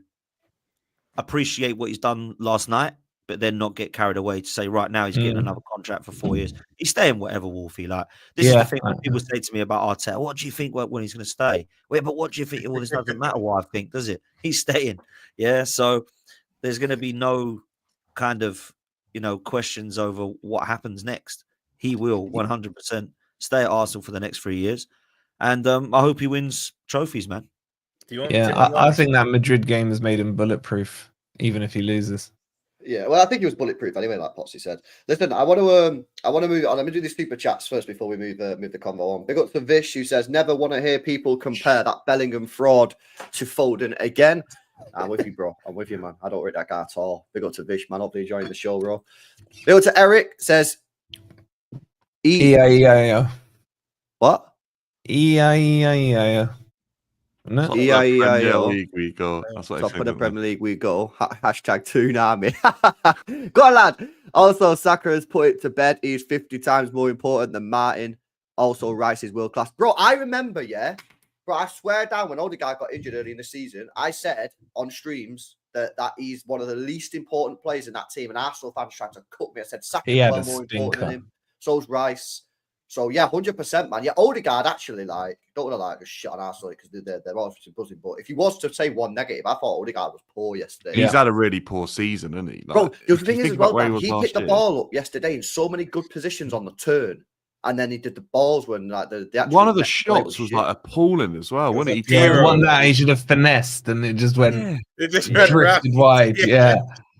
appreciate what he's done last night, but then not get carried away to say, right now he's getting another contract for 4 years. He's staying whatever, Wolfie. Like, this is Yeah. the thing when people say to me about Arteta, what do you think when he's going to stay? Wait, but what do you think? Well, this doesn't matter what I think, does it? He's staying. Yeah. So there's going to be no kind of, questions over what happens next. He will 100% stay at Arsenal for the next 3 years. And I hope he wins trophies, man. Do you want Yeah, to I think that Madrid game has made him bulletproof, even if he loses. Yeah, well, I think he was bulletproof anyway, like Potsy said. Listen, I want to move on. Let me do these super chats first before we move the convo on. Big up to Vish, who says never want to hear people compare that Bellingham fraud to Foden again. I'm with you, bro. I'm with you, man. I don't rate that guy at all. Big up to Vish, man. Hopefully enjoying the show, bro. Big up to Eric, says E-I-E-I-O. what? E-I-E-I-E-I-O. No? Top of the E-I-E-I-O. Premier League we go. That's what Top I of the said. Premier League we go. Hashtag Toonami. Go on, lad. Also, Saka has put it to bed. He's 50 times more important than Martin. Also, Rice is world class. Bro, I remember, yeah. Bro, I swear down when Odegaard got injured early in the season, I said on streams that he's one of the least important players in that team. And Arsenal fans tried to cut me. I said Saka's He had well a more important than stinker. him. So's Rice. So yeah, 100%, man. Yeah, Odegaard actually don't want to just shit on Arsenal because they're obviously buzzing. But if he was to say one negative, I thought Odegaard was poor yesterday. He's had a really poor season, hasn't he? Like, Bro, the if thing you is think as well, about where Dan, was he last picked the year- ball up yesterday in so many good positions on the turn, and then he did the balls when like the actual One of the next play shots was shit. like appalling as well, It was wasn't a he? Yeah, Hero. one that he should have finessed and it just went Yeah. It just went drifted round. wide. Yeah.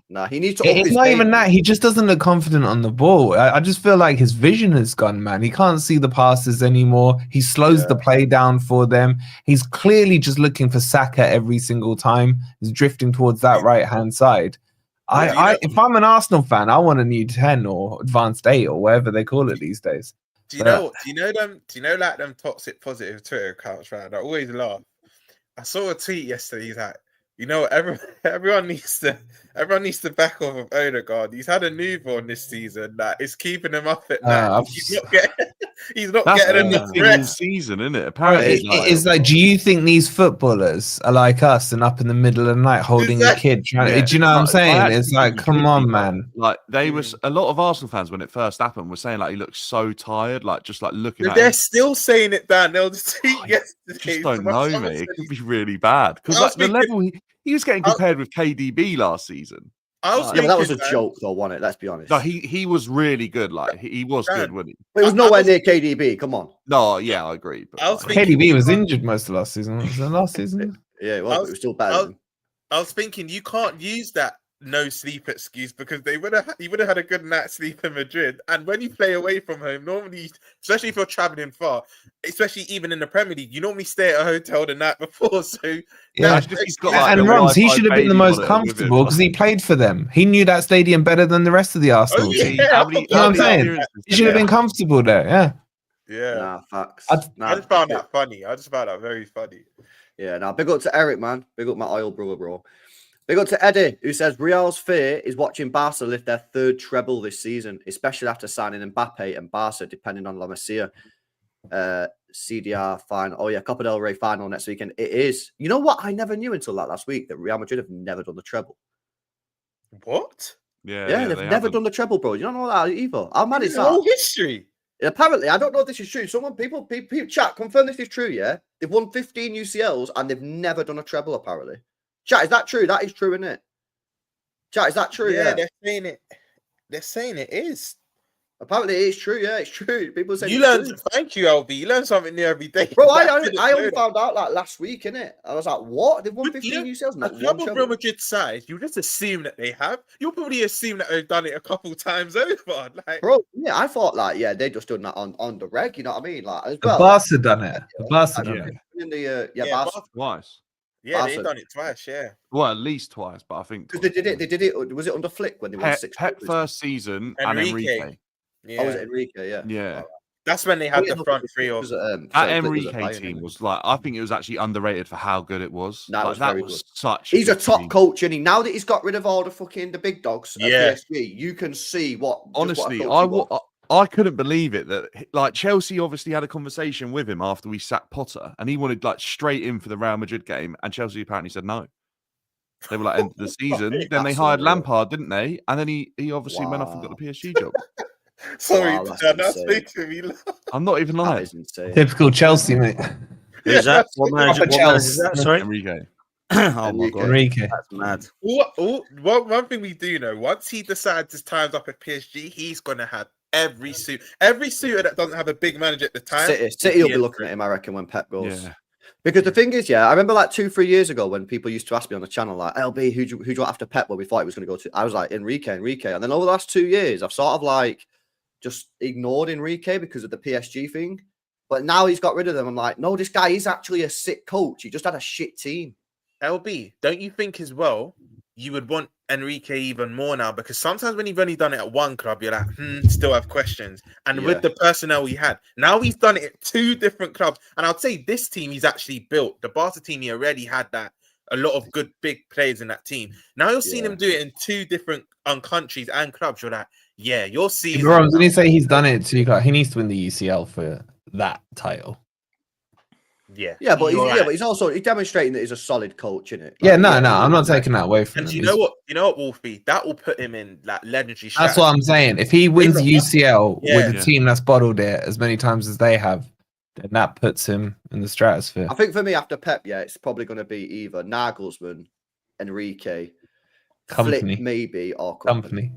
Nah, he needs to up It's his not game. even that. He just doesn't look confident on the ball. I just feel like his vision has gone, man. He can't see the passes anymore. He slows the play down for them. He's clearly just looking for Saka every single time. He's drifting towards that right-hand side. If I'm an Arsenal fan, I want a new 10 or advanced 8 or whatever they call it these days. Do you know like them toxic positive Twitter accounts, right? I always laugh. I saw a tweet yesterday. He's like, everyone needs to back off of Odegaard. He's had a newborn this season that is keeping him up at night. He's not That's getting been enough the thing all rest. season, isn't it? Bro, Apparently, it's like, do you think these footballers are like us and up in the middle of the night holding a Exactly. kid? Trying, Yeah. do you know what I'm I saying? actually It's think like, he come could on, be, though. man. Like they was a lot of Arsenal fans when it first happened were saying like he looked so tired, like just like looking at They're him. still saying it, Dan. They'll just tweet I yesterday. just don't So my know, son mate. said It could he's- be really bad because I like was the thinking- level he was getting compared with KDB last season. I was Yeah, but that was a thinking, Dan, joke, though, wasn't it? Let's be honest. No, he was really good. Like he was Dan. good, wasn't he? But it was I nowhere was- near KDB. Come on. No, yeah, I agree. But I was like, thinking- KDB was injured most of last season. Was it last season? Yeah, it was, I but was- it was still better. I than him. I was thinking you can't use that no sleep excuse because he would have had a good night's sleep in Madrid. And when you play away from home, normally, especially if you're traveling far, especially even in the Premier League, you normally stay at a hotel the night before. So Yeah. that's Just he's got, excuse. like, And the Rums, he Wi-Fi should have been the baby most monitor with him. comfortable because he played for them. He knew that stadium better than the rest of the Arsenal yeah. team. How many- You know what I'm how many saying? appearances He should have did been comfortable there. Yeah. yeah. Nah, facts. I'd- Nah, I just found that funny. I just found that very funny. Yeah, now big up to Eric, man. Big up my oil brother, bro. Big up to Eddie, who says Real's fear is watching Barca lift their third treble this season, especially after signing Mbappe and Barca, depending on La Masia. CDR final. Oh, yeah, Copa del Rey final next weekend. It is. You know what? I never knew until that last week that Real Madrid have never done the treble. What? Yeah, Yeah, they've they never haven't. done the treble, bro. You don't know that either. How mad is It's whole that? history. Apparently, I don't know if this is true. People, chat, confirm this is true, yeah? They've won 15 UCLs and they've never done a treble, apparently. Chat, is that true? That is true, isn't it? Chat, is that true? Yeah. they're saying it. They're saying it is. Apparently, it is true. Yeah, it's true. People say You it's learn. true. Thank you, LB. You learn something new every day. Bro, I I didn't only know that. found out like last week, innit? I was like, what? They've won But 15 UCLs, A not club one of Real treble. Madrid size, you just assume that they have. You'll probably assume that they've done it a couple times over. Like, Bro, yeah, I thought like, yeah, they just done that on the reg. You know what I mean? Like, as The well. Barca done it. The Barca done Yeah. it. In the yeah, Barca, Twice. yeah, they've Barca. done it twice. Yeah, Well, at least twice, but I think because they did it. Was it under Flick when they won Pep, 6? Pep first season and Enrique. Enrique. yeah. Oh, was it Enrique? Yeah. Yeah. That's when they had yeah, the no, front it three of. was, That sorry, Flick was Enrique at Bayern, team innit? was like, I think it was actually underrated for how good it was. That Like, was very good. such. He's a good top team. coach, and he now that he's got rid of all the big dogs at Yeah. PSG, you can see what. just what a Honestly, coach I he was. I couldn't believe it that like Chelsea obviously had a conversation with him after we sacked Potter, and he wanted like straight in for the Real Madrid game, and Chelsea apparently said no. They were like end of the season. Then they That's hired unreal. Lampard, didn't they? And then he obviously went off and got Wow. the PSG job. Sorry, Wow, that's Dan, that's insane. making me laugh. I'm not even That lying. is insane. Typical Chelsea, mate. Who's that? What Yeah, manager? Proper What manager is Chelsea. that? Sorry. Enrique. Oh my Enrique. god, Enrique. that's mad. One thing we do know, once he decides his time's up at PSG, he's gonna have every suitor that doesn't have a big manager at the time. City will be looking at him, I reckon, when Pep goes. Yeah. Because the thing is, yeah, I remember like 2-3 years ago when people used to ask me on the channel, like, LB, who do you want after Pep? Well, we thought he was going to go to. I was like, Enrique. And then over the last 2 years, I've sort of like just ignored Enrique because of the PSG thing. But now he's got rid of them. I'm like, no, this guy is actually a sick coach. He just had a shit team. LB, don't you think as well you would want Enrique even more now? Because sometimes when you've only done it at one club, you're like, still have questions. And Yeah. with the personnel he had, now he's done it at 2 different clubs. And I'd say this team he's actually built. The Barca team, he already had that. A lot of good big players in that team. Now you're seeing Yeah. him do it in 2 different countries and clubs. You're like, yeah, you're seeing. When he say he's done it too, he needs to win the UCL for that title. Yeah, Yeah, but you're he's, right. but he's also demonstrating that he's a solid coach, innit? Yeah, no, I'm not taking that away from And him. you know what? You know what, Wolfie? That will put him in like legendary. That's what I'm saying. If he wins He's a- UCL with Yeah. a team that's bottled it as many times as they have, then that puts him in the stratosphere. I think for me, after Pep, yeah, it's probably going to be either Nagelsmann, Enrique, Company. Flick maybe, or Company.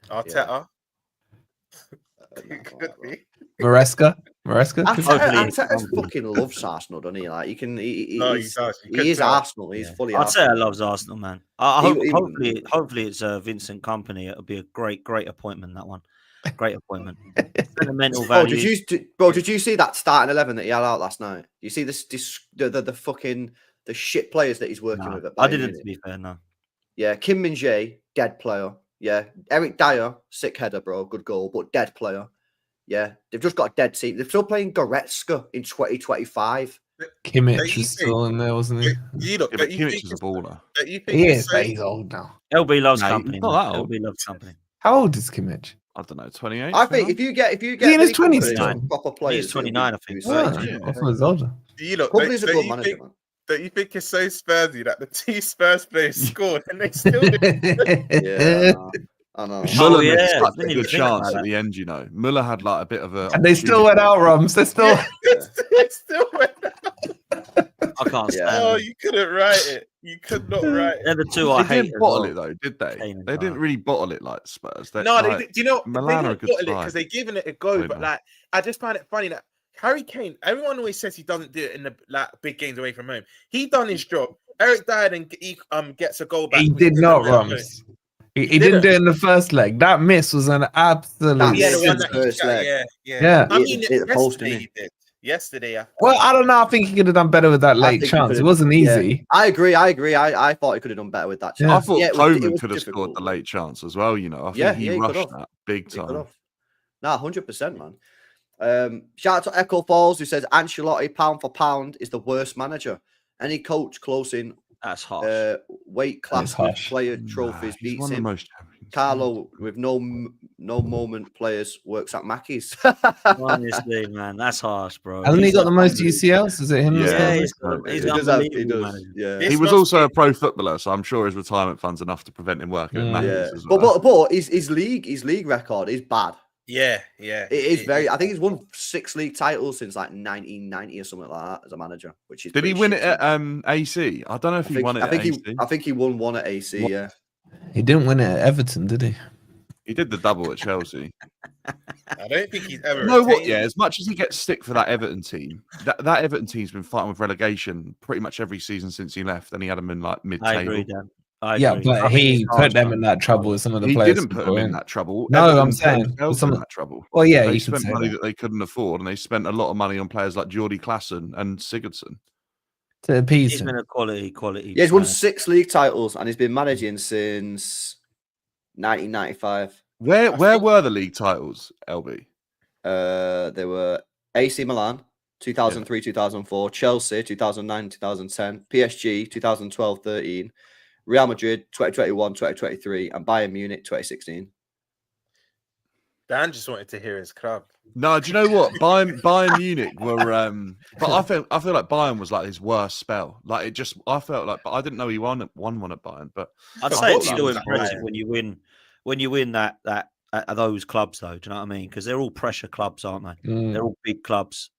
Arteta. Maresca? Arteta fucking loves Arsenal, doesn't he? Like, he can. No, he does. You He could is tell. Arsenal. He's Yeah. fully I'd say I Arsenal. loves Arsenal, man. I He- hope, he- hopefully it's Vincent Company. It'll be a great appointment. That one, great appointment. Sentimental Oh, value. did you see that starting 11 that he had out last night? You see the fucking the shit players that he's working No, with. At I Bayern didn't. Munich? To be fair, no. Yeah, Kim Min-jae, dead player. Yeah, Eric Dyer, sick header, bro, good goal, but dead player. Yeah, they've just got a dead team. They're still playing Goretzka in 2025. Kimmich was still in there, wasn't he? You look, Yeah, but Kimmich is a baller. you think He it's is, so- but he's old now. LB loves No, company. he's not man. that old. LB loves company. How old is Kimmich? I don't know, 28. I think if you get He in his really 20s confident still? proper He's players, 29, I think. he'll Ah, be- Yeah. I thought he was older. You look, Company's a good manager, think, man. don't you think it's so Spursy that the two Spurs players scored and they still did? Yeah, I know. Oh, Muller missed yeah. such Didn't a even good think about chance at that. the end, you know. Muller had like a bit of a. And they still went out, Roms. They still. They still went. I can't stand Oh, it. you couldn't write it. You could not write it. They're the two I They hate. didn't as bottle well. it though, did they? Kane and They didn't Karl. really bottle it like Spurs. They, No, like, they did. Do you know Milan they are a didn't good bottle it side. because they given it a go. They But know. like, I just find it funny that Harry Kane. Everyone always says he doesn't do it in the like big games away from home. He done his job. Eric died and he gets a goal back. He which did is not, a little Roms. He didn't do it in the first leg. That miss was an absolute. That Yeah, the miss one in that first he, leg. Yeah. I Hit mean, the- hit the post, yesterday didn't he did. Yesterday, Well, I don't know. I think he could have done better with that I late think he chance. It could've- wasn't yeah. easy. I agree. I thought he could have done better with that. Yeah. I Chance. thought it Coleman was could have difficult. scored the late chance as well. You know, I think Yeah, he yeah, he could rushed have. that big He could time. have. Nah, 100%, man. Shout out to Echo Falls who says Ancelotti, pound for pound, is the worst manager. Any coach close in That's harsh. weight class That's with harsh. player Nah, trophies he's beats won the him. most champions. Carlo with no moment players works at Mackey's. Honestly, man, that's harsh, bro. Hasn't he He's got the most unbelievable. UCLs? Is it him? that's Yeah, got Yeah, the he's, most? he's He an does have- unbelievable he does, manager. yeah. This He was must also be- a pro footballer, so I'm sure his retirement fund's enough to prevent him working at Mm. Mackey's Yeah, as well. but his league record is bad. Yeah. It is very. I think he's won 6 league titles since like 1990 or something like that as a manager. Which is Did he pretty win shit, it at isn't AC? I don't know if he won it I at think AC. I think he won one at AC. Yeah, He didn't win it at Everton, did he? He did the double at Chelsea. I don't think he's ever. You know what? attained- Yeah, as much as he gets stick for that Everton team, that Everton team's been fighting with relegation pretty much every season since he left, and he had them in like I mid-table. agree, Dan. I Yeah, agree. I but think he he's put harsh, them man. in that trouble with some of the He players. didn't put people them in in. that trouble. No, Everton I'm put saying, themselves some- in that trouble. Well, yeah, They you could spent say money that. that they couldn't afford, and they spent a lot of money on players like Geordie Classen and Sigurdsson. To appease He's him. been a quality. yeah. He's won manager. 6 league titles and he's been managing since 1995. Where I where think- were the league titles, LB? There were AC Milan 2003, 2004, Chelsea 2009, 2010, PSG 2012-13, Real Madrid 2021, 2023, and Bayern Munich 2016. Dan just wanted to hear his club. No, do you know what? Bayern Munich were but I feel like Bayern was like his worst spell. Like it just I felt like, but I didn't know he won one at Bayern, but I'd I say thought it's that still was impressive right. when you win that at those clubs, though. Do you know what I mean? Because they're all pressure clubs, aren't they? Mm. They're all big clubs.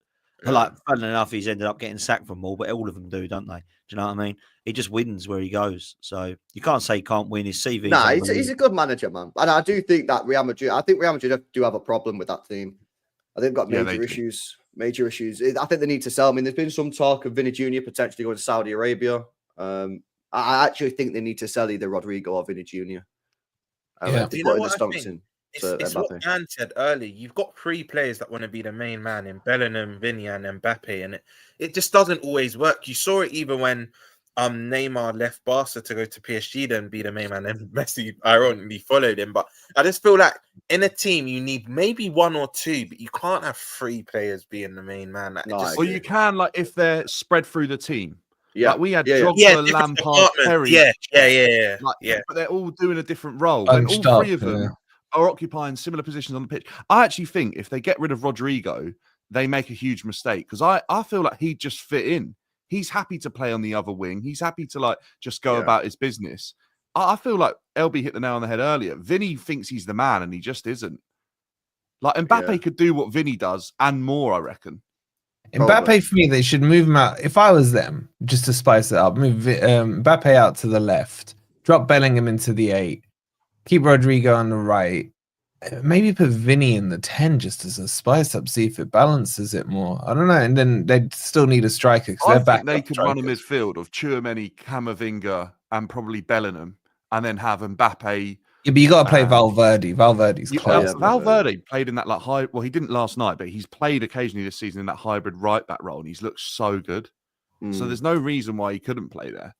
Like, funnily enough, he's ended up getting sacked from all, but all of them do, don't they? Do you know what I mean? He just wins where he goes. So you can't say he can't win. His CV. Nah, he's a good manager, man. And I do think that Real Madrid do have a problem with that team. I think they've got Yeah, major they do. issues. Major issues. I think they need to sell. I mean, there's been some talk of Vinny Jr. potentially going to Saudi Arabia. I actually think they need to sell either Rodrigo or Vinny Jr. Yeah. To You put know in what the I stonks think? in. It's what Dan said earlier. You've got 3 players that want to be the main man in Bellingham, Vinny, and Mbappe, and it just doesn't always work. You saw it even when Neymar left Barca to go to PSG, then be the main man, and Messi ironically followed him. But I just feel like in a team you need maybe 1 or 2, but you can't have 3 players being the main man. Like, No, I or you can like if they're spread through the team. Yeah, Like we had yeah, yeah. Drogba, different Lampard, departments. Perry. Yeah. Like, but they're all doing a different role. When all Bunched 3 up, of them yeah. are occupying similar positions on the pitch. I actually think if they get rid of Rodrigo, they make a huge mistake because I feel like he'd just fit in. He's happy to play on the other wing. He's happy to like just go Yeah. about his business. I feel like LB hit the nail on the head earlier. Vinny thinks he's the man and he just isn't. Like Mbappe Yeah. could do what Vinny does and more, I reckon. Mbappe, for me, they should move him out. If I was them, just to spice it up, move Mbappe out to the left, drop Bellingham into the 8, keep Rodrigo on the right, maybe put Vinny in the 10 just as a spice up, see if it balances it more. I don't know. And then they'd still need a striker because I they're back. think they could run a midfield of Tchouameni, Camavinga, and probably Bellingham, and then have Mbappe. Yeah, but you got to play Valverde. Valverde's class. yeah, Valverde played in that like high. Well, he didn't last night, but he's played occasionally this season in that hybrid right back role, and he's looked so good. So there's no reason why he couldn't play there.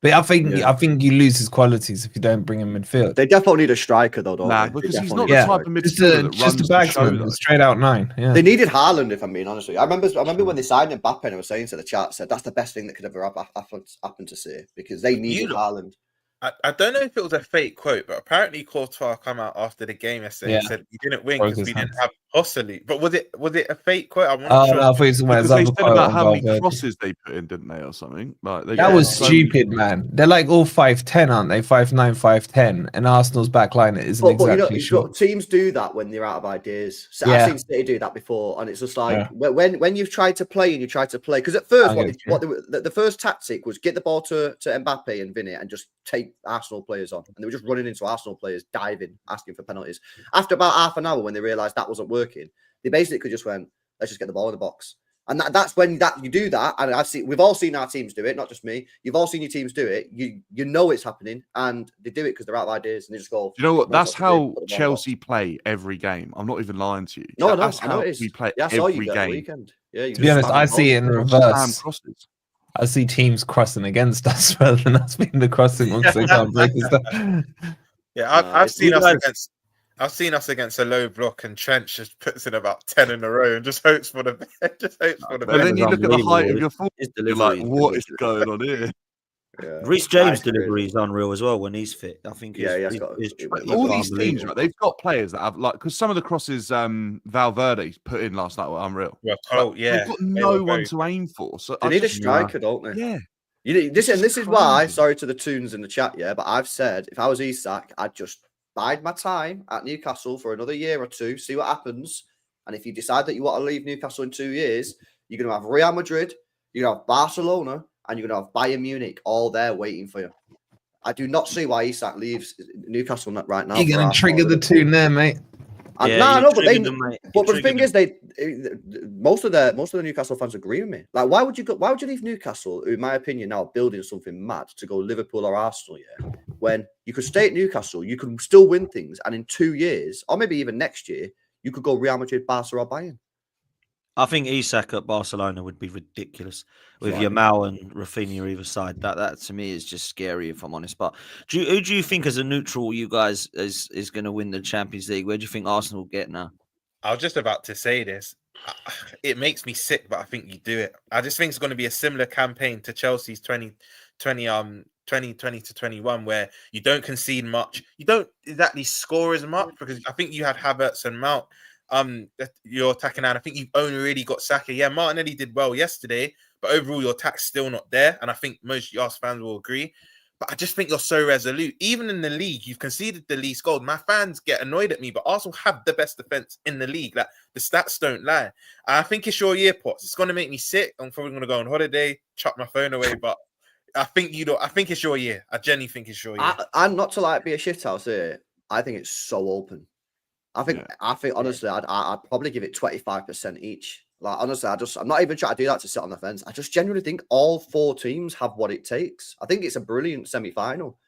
But I think you lose his qualities if you don't bring him midfield. They definitely need a striker, though, don't Nah, they? They because he's definitely not need the a type striker. of Just midfielder a that runs the show. backsman, Though. a straight out 9. Yeah. They needed Haaland, if I'm being honest with you. I remember when they signed Mbappe, and I was saying to the chat, said that's the best thing that could ever happen to City because they needed Haaland. I don't know if it was a fake quote, but apparently Courtois come out after the game yesterday and said we didn't win Broke because his we didn't hands. have Hossley. But was it a fake quote? I'm not Oh sure. no, I thought you were talking about Because his they other said quote about on how many Valverde. crosses they put in, didn't they, or something? Like they That got was so stupid, many- man. They're like all 5'10", aren't they? 5'9", 5'10", and Arsenal's back line isn't But exactly sure. teams do that when they're out of ideas. So Yeah. I've seen City do that before, and it's just like Yeah. when you've tried to play because at first I get the first tactic was get the ball to Mbappe and Vinny and just take Arsenal players on, and they were just running into Arsenal players, diving, asking for penalties. After about half an hour, when they realised that wasn't working, they basically just went, "Let's just get the ball in the box." And that's when you do that, and we've all seen our teams do it, not just me. You've all seen your teams do it. You know it's happening, and they do it because they're out of ideas, and they just go. You know what? That's "What's what to do? how Put the ball in the Chelsea box." play every game. I'm not even lying to you. No, That's I know how it is. we play Yeah, I saw every you that game. weekend. Yeah, you To be just honest, spam I the see it in ball. Spam reverse. crosses. I see teams crossing against us rather than us being the crossing ones they can't break and stuff. Yeah, Nah, I've seen you us guys- against. I've seen us against a low block, and Trent just puts in about 10 in a row and just hopes for the just hopes for the But then best. you look at the height of unbelievable. your foot. His You're like, delivery. what is going on here? Yeah. Reece James' That's crazy. delivery is unreal as well when he's fit. I think Yeah, he has got- All these teams, right? They've got players that have like because some of the crosses Valverde put in last night were unreal. Well, Like, yeah, they've got they no were one very to aim for. So They I need a just, striker, don't they? yeah. This is is why. crazy. Sorry to the tunes in the chat, yeah, but I've said if I was Isak, I'd just bide my time at Newcastle for another year or two, see what happens. And if you decide that you want to leave Newcastle in 2 years, you're going to have Real Madrid, you're going to have Barcelona, and you're going to have Bayern Munich all there waiting for you. I do not see why Isak leaves Newcastle right now. You're going to trigger the tune there, mate. And, Yeah, no, you no, but triggered them, mate. You but the triggered thing them. is, most of the Newcastle fans agree with me. Like, why would you leave Newcastle, who, in my opinion, now are building something mad, to go Liverpool or Arsenal? Yeah, when you could stay at Newcastle, you could still win things, and in 2 years, or maybe even next year, you could go Real Madrid, Barca, or Bayern. I think Isak at Barcelona would be ridiculous with Right. Yamal and Rafinha either side. That to me is just scary, if I'm honest. But who do you think, as a neutral, you guys is going to win the Champions League? Where do you think Arsenal will get now? I was just about to say this. It makes me sick, but I think you do it. I just think it's going to be a similar campaign to Chelsea's 2020 to 21, where you don't concede much. You don't exactly score as much because I think you had Havertz and Mount. Your attacking line. I think you've only really got Saka. Yeah, Martinelli did well yesterday, but overall your attack's still not there. And I think most Arsenal fans will agree. But I just think you're so resolute. Even in the league, you've conceded the least goal. My fans get annoyed at me, but Arsenal have the best defense in the league. Like, the stats don't lie. I think it's your year, Potts. It's going to make me sick. I'm probably going to go on holiday, chuck my phone away. But I think I think it's your year. I genuinely think it's your year. I'm not to like be a shithouse here. I think it's so open. I think honestly, I'd probably give it 25% each. Like, honestly, I'm not even trying to do that to sit on the fence. I just genuinely think all 4 teams have what it takes. I think it's a brilliant semi-final.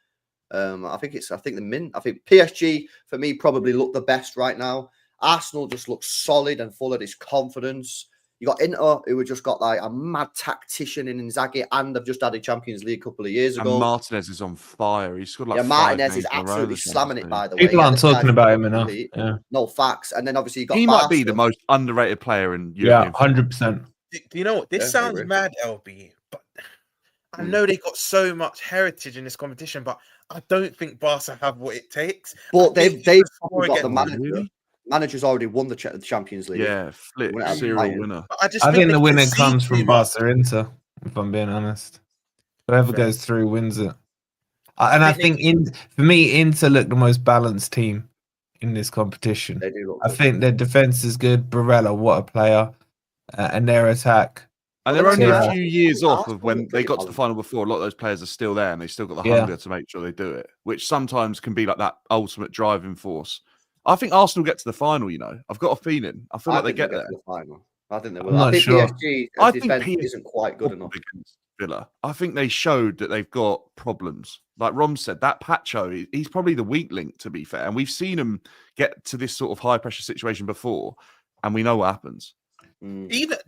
I think PSG for me probably look the best right now. Arsenal just looks solid and full of this confidence. You got Inter, who have just got like a mad tactician in Inzaghi, and they've just had a Champions League a couple of years ago. And Martinez is on fire. He's scored like Yeah, 5 Martinez games is in a row absolutely this slamming it, season. by the way. People Yeah, aren't this guy's talking about him enough. elite. Yeah, No facts. And then obviously you got He might be Barca. the most underrated player in yeah, European 100%. Do you know what? This Yeah, I sounds agree. mad, LB, but I know they got so much heritage in this competition, but I don't think Barca have what it takes. But I they've think probably got the again- manager. Really? Manager's already won the Champions League. Yeah, flip Went out serial fighting. winner. But I just I think they the winner concede comes too from much. Barca Inter, if I'm being honest. Whoever Fair. goes through wins it. And I think think for me, Inter look the most balanced team in this competition. They do look I good. think their defense is good. Barella, what a player. And their attack. And Well, they're only yeah. a few years off of Arsenal when are they pretty got to the balanced. final before. A lot of those players are still there and they still got the Yeah. hunger to make sure they do it, which sometimes can be like that ultimate driving force. I think Arsenal get to the final, you know. I've got a feeling. I feel like they think they'll get there. to the final. I think they I'm will. not I think sure. PSG I as think defense PSG isn't quite good enough. Against Villa. I think they showed that they've got problems. Like Rom said, that Pacho, he's probably the weak link, to be fair. And we've seen him get to this sort of high pressure situation before, and we know what happens. Even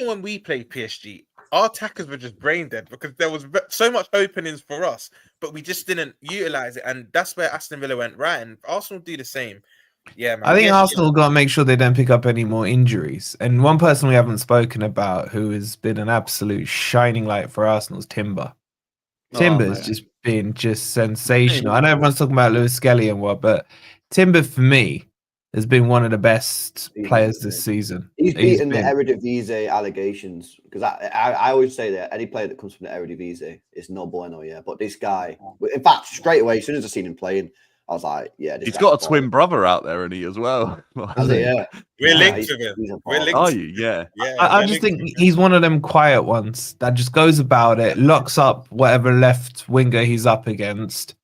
when we played PSG, our attackers were just brain dead because there was so much openings for us, but we just didn't utilize it, and that's where Aston Villa went right. And Arsenal do the same. Yeah, man. I think PSG Arsenal got to make sure they don't pick up any more injuries. And one person we haven't spoken about who has been an absolute shining light for Arsenal is Timber. Timber's man. just been sensational. I know everyone's talking about Lewis Skelly and what, but Timber for me has been one of the best players this season. He's beaten the Eredivisie allegations because I always say that any player that comes from the Eredivisie is no bueno, yeah. But this guy, in fact, straight away, as soon as I seen him playing, I was like, yeah. He's got a twin brother out there, and he as well. Has he? Yeah. We're linked to him. We're linked. Are you? Yeah. I just think he's one of them quiet ones that just goes about it, locks up whatever left winger he's up against,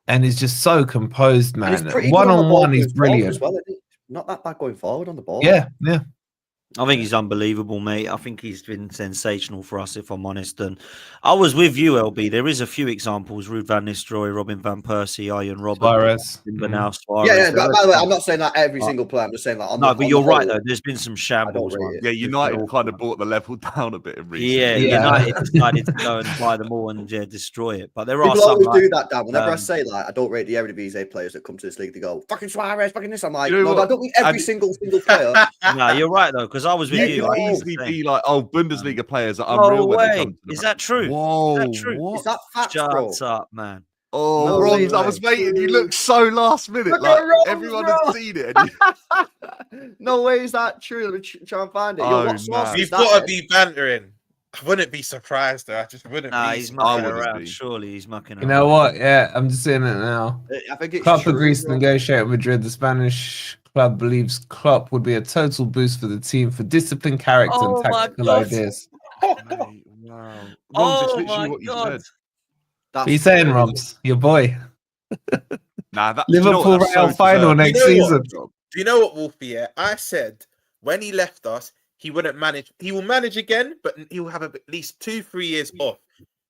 and is just so composed, man. One on one, he's brilliant. Well, not that bad going forward on the ball. Yeah. I think he's unbelievable, mate. I think he's been sensational for us, if I'm honest. And I was with you, LB. There is a few examples: Ruud van Nistelrooy, Robin van Persie, Ian Roberts, Suarez. Suarez. Yeah. By the way, I'm not saying that every single player. I'm just saying that. But you're right though. There's been some shambles. Yeah, United kind of brought the level down a bit in recent. Yeah, United decided to go and buy them all and destroy it. But there are people some always do that, Dan. Whenever I say I don't rate the Eredivisie players that come to this league, they go fucking Suarez, fucking this. I'm like, no, I don't mean every single player. No, you're right though, because I was with you. Easily be like, Bundesliga players are unreal. No when way. they come to Is that true? Whoa, Is that true? what? Is that facts, Shut bro? up, man. Oh, No Roms, way, I was waiting. You look so last minute. Look Like at Roms, everyone bro. had seen it. And No way is that true. Let me try and find it. Oh, What source man. is You've that, got to then? be bantering. I wouldn't be surprised though. I just wouldn't be. He's surprised. mucking wouldn't around. be. Surely he's mucking around. You know what? Yeah, I'm just seeing it now. I think it's Klopp true, agrees to bro. negotiate with Madrid. The Spanish club believes Klopp would be a total boost for the team for discipline, character, Oh and my tactical God. ideas. Mate, wow. Roms, it's Oh literally my what you God. said. That's What are you saying, crazy. Roms? Your boy. Nah, that Liverpool that's Real final deserved. next You know what? season. Do you know what, Wolfie? Yeah, I said when he left us, he wouldn't manage. He will manage again, but he will have at least 2-3 years off.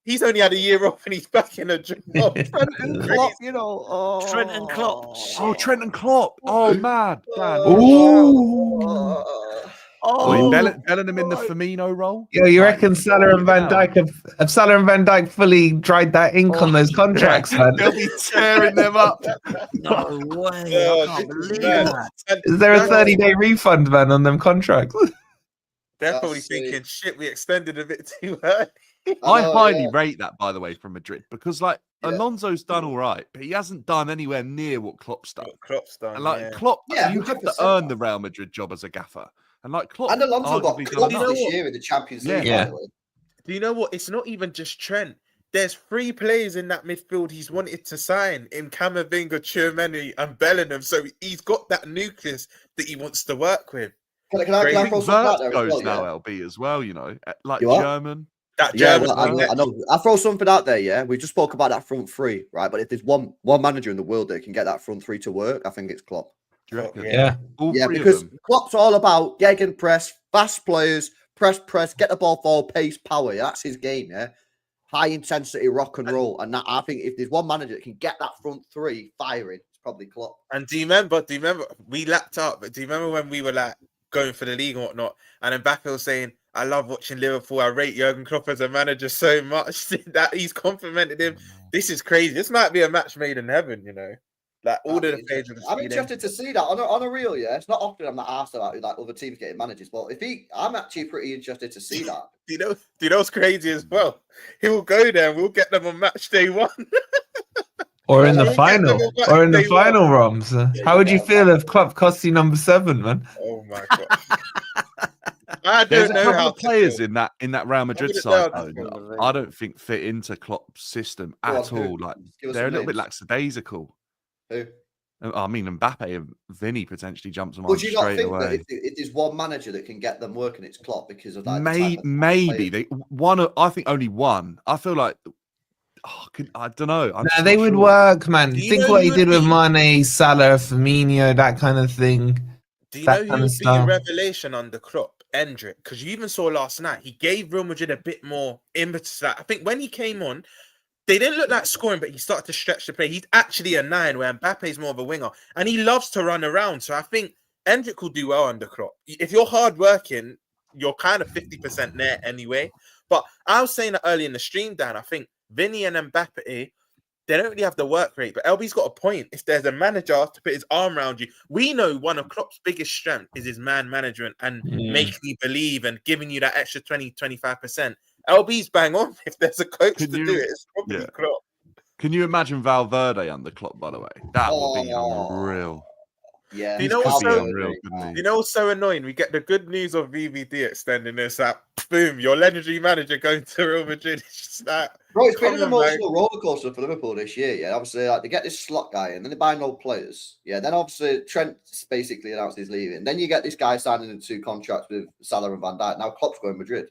He's only had a year off, and he's back in a job. Trent and Klopp, you know. Oh. Trent and Klopp. Oh, Trent and Klopp. Oh, mad. Dan. Ooh. Oh, Bellingham in the Firmino role. Yo, you Like, reckon Salah and Van Dijk have Salah and Van Dijk fully dried that ink on those contracts, man? They'll be tearing them up. No way. Oh, I can't this believe man. that. And Is there a that's- 30-day refund, man, on them contracts? They're That's probably sick. thinking, shit, we extended a bit too early. I know, highly yeah. rate that, by the way, from Madrid because, like, Yeah. Alonso's done all right, but he hasn't done anywhere near what Klopp's done. What Klopp's done, And like yeah. Klopp, Yeah, you have to 100%. earn the Real Madrid job as a gaffer, and like Klopp, And Alonso got arguably done clubbed enough. this year in the Champions League. Yeah. By the way. Do you know what? It's not even just Trent. There's 3 players in that midfield he's wanted to sign in Camavinga, Tchouaméni, and Bellingham. So he's got that nucleus that he wants to work with. Can I I throw think something out Vert there as goes well, now, yeah? LB as well. You know, like You what? German. That Yeah, German well, wing, I know. I'll throw something out there, yeah. We just spoke about that front three, right? But if there's one manager in the world that can get that front three to work, I think it's Klopp. Do you reckon? Yeah. All Yeah, 3 because of them. Klopp's all about gegen press, fast players, press, get the ball forward, pace, power. Yeah, that's his game, yeah. High intensity rock and roll. And that, I think if there's one manager that can get that front three firing, it's probably Klopp. And do you remember we lapped up, but do you remember when we were like going for the league and whatnot? And Mbappe was saying, I love watching Liverpool. I rate Jurgen Klopp as a manager so much that he's complimented him. This is crazy. This might be a match made in heaven, you know. Like all of the players. I'm interested to see that on a real, yeah. It's not often I'm not asked about like other teams getting managers, but I'm actually pretty interested to see that. Do you know what's crazy as well? He will go there and we'll get them on match day 1. Or in the We'll get final. them on Or in the match day 1. final, Roms. How would you feel if Klopp cost you number 7, man? Oh my god. I There's don't a know couple how of players to in that Real Madrid wouldn't side know though, how to that I don't think fit into Klopp's system Go on, at who? all. Like Give us they're a some little bit names. lackadaisical. Who? I mean, Mbappe and Vinny potentially jump to mind Would you not straight think that away. if there's one manager that can get them working, it's Klopp because of that? Maybe I think only one. I feel like I don't know. I'm Nah, just they not would sure. work, man. Do you Think know what who he did would with be- Mane, Salah, Firmino, that kind of thing. Do you That know kind who of would be style. a revelation under Klopp? Endrick. Because you even saw last night, he gave Real Madrid a bit more impetus. Like, I think when he came on, they didn't look like scoring, but he started to stretch the play. He's actually a 9, where Mbappe's more of a winger. And he loves to run around. So I think Endrick will do well under Klopp. If you're hardworking, you're kind of 50% there anyway. But I was saying that early in the stream, Dan, I think Vinny and Mbappe, they don't really have the work rate, but LB's got a point. If there's a manager to put his arm around you, we know one of Klopp's biggest strengths is his man management and making you believe and giving you that extra 20-25%. LB's bang on. If there's a coach Can to you- do it, it's probably yeah. Klopp. Can you imagine Valverde under Klopp? By the way, that would be unreal. Yeah, You know Could what's be so- unreal, couldn't he? You know what's so annoying? We get the good news of VVD extending this out. Boom, your legendary manager going to Real Madrid. It's just like, Bro, it's been come an on, man. emotional roller coaster for Liverpool this year. Yeah, obviously, like they get this slot guy in, then they buy no players. Yeah, then obviously Trent basically announced he's leaving. Then you get this guy signing into 2 contracts with Salah and Van Dijk. Now Klopp's going Madrid.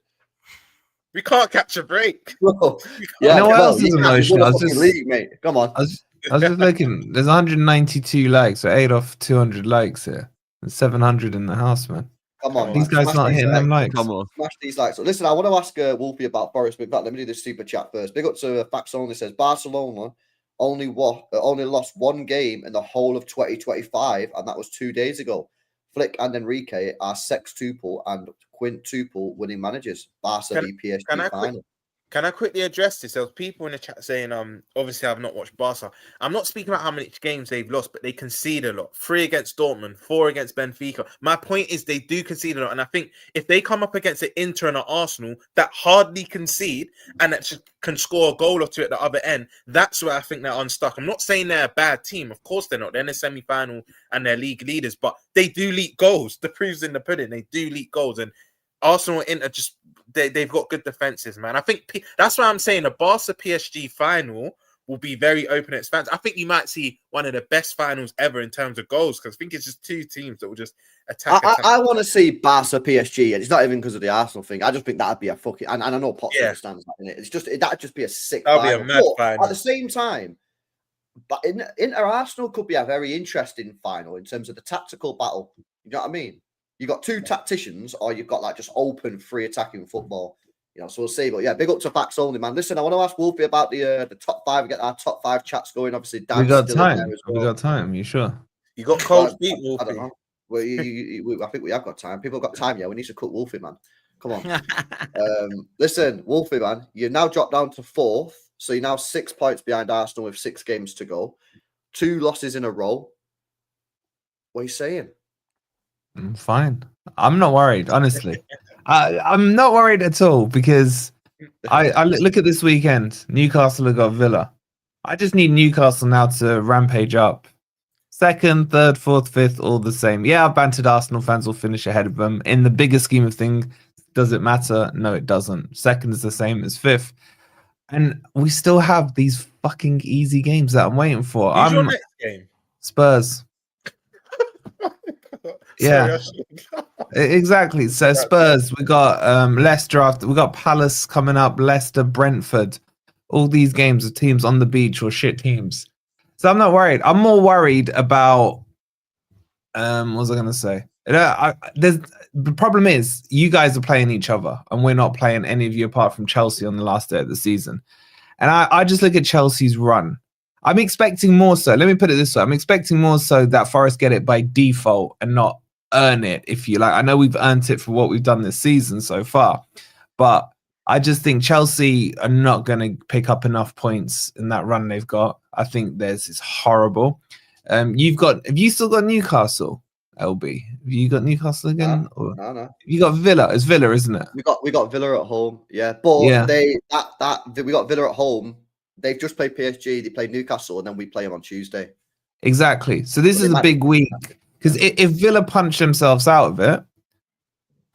We can't catch a break. Bro, You know what well, else is you can't emotional? win a I was fucking just- league, mate. Come on. I was just looking. There's 192 likes, so 8 off 200 likes here. There's 700 in the house, man. Come on. These man. guys Smash not these hitting them likes. Come on. Smash these likes. So listen, I want to ask Wolfie about Forest. But in fact, let me do this super chat first. Big up to Facts Only says Barcelona only lost 1 game in the whole of 2025, and that was 2 days ago. Flick and Enrique are sextuple and quintuple winning managers. Barca v PSG final. Can I quickly address this? There was people in the chat saying, obviously I've not watched Barca. I'm not speaking about how many games they've lost, but they concede a lot. 3 against Dortmund, 4 against Benfica. My point is they do concede a lot. And I think if they come up against the Inter and the Arsenal that hardly concede and that can score a goal or 2 at the other end, that's where I think they're unstuck. I'm not saying they're a bad team. Of course they're not. They're in the semi-final and they're league leaders, but they do leak goals. The proof's in the pudding. They do leak goals. And Arsenal and Inter just... They've got good defenses, man. I think that's why I'm saying the Barca PSG final will be very open at its fans. I think you might see one of the best finals ever in terms of goals because I think it's just 2 teams that will just attack. I want to see Barca PSG, and it's not even because of the Arsenal thing. I just think that'd be a fucking. And I know Potter understands that in it. It's just that'd just be a sick. That'll be a mad but final. At the same time, but Inter Arsenal could be a very interesting final in terms of the tactical battle. You know what I mean? You got 2 tacticians, or you've got like just open, free attacking football. You know, so we'll see. But yeah, big up to Facts Only, man. Listen, I want to ask Wolfie about the top 5. Get our top 5 chats going. Obviously, Dan's We got still in time. there as well. We got time. You sure? You got cold feet, I Wolfie. don't know. Well, I think we have got time. People have got time. Yeah, we need to cook Wolfie, man. Come on. Listen, Wolfie, man. You now dropped down to 4th, so you're now 6 points behind Arsenal with 6 games to go. 2 losses in a row. What are you saying? I'm fine. I'm not worried, honestly. I'm not worried at all because I look at this weekend. Newcastle have got Villa. I just need Newcastle now to rampage up. 2nd, 3rd, 4th, 5th, all the same. Yeah, I've bantered Arsenal fans will finish ahead of them. In the bigger scheme of things, does it matter? No, it doesn't. 2nd is the same as 5th. And we still have these fucking easy games that I'm waiting for. Who's your next game? Spurs. Yeah, exactly. So Spurs, we got Leicester after, we got Palace coming up, Leicester, Brentford. All these games are teams on the beach or shit teams. So I'm not worried. I'm more worried about what was I gonna say? The problem is you guys are playing each other and we're not playing any of you apart from Chelsea on the last day of the season. And I just look at Chelsea's run. I'm expecting more so. Let me put it this way. I'm expecting more so that Forest get it by default and not earn it, if you like. I know we've earned it for what we've done this season so far, but I just think Chelsea are not going to pick up enough points in that run they've got. I think theirs is horrible. Have you still got Newcastle, LB? Have you got Newcastle again? No. You got Villa. It's Villa, isn't it? We got Villa at home. Yeah, but we got Villa at home. They've just played PSG. They played Newcastle, and then we play them on Tuesday. Exactly. So this is a big week because if Villa punch themselves out of it,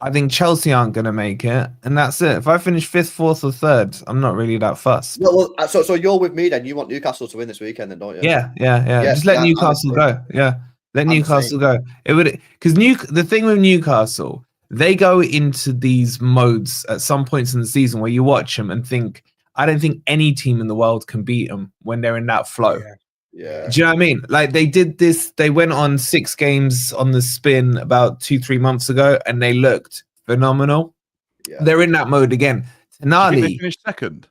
I think Chelsea aren't going to make it, and that's it. If I finish 5th, 4th, or 3rd, I'm not really that fussed. Well, so you're with me then. You want Newcastle to win this weekend, then, don't you? Yeah. Just let Newcastle go. Yeah, let Newcastle go. It would because the thing with Newcastle, they go into these modes at some points in the season where you watch them and think, I don't think any team in the world can beat them when they're in that flow. Yeah. Do you know what I mean? Like they did this, they went on 6 games on the spin about 2-3 months ago and they looked phenomenal. Yeah. They're in that mode again. Did they finish 2nd?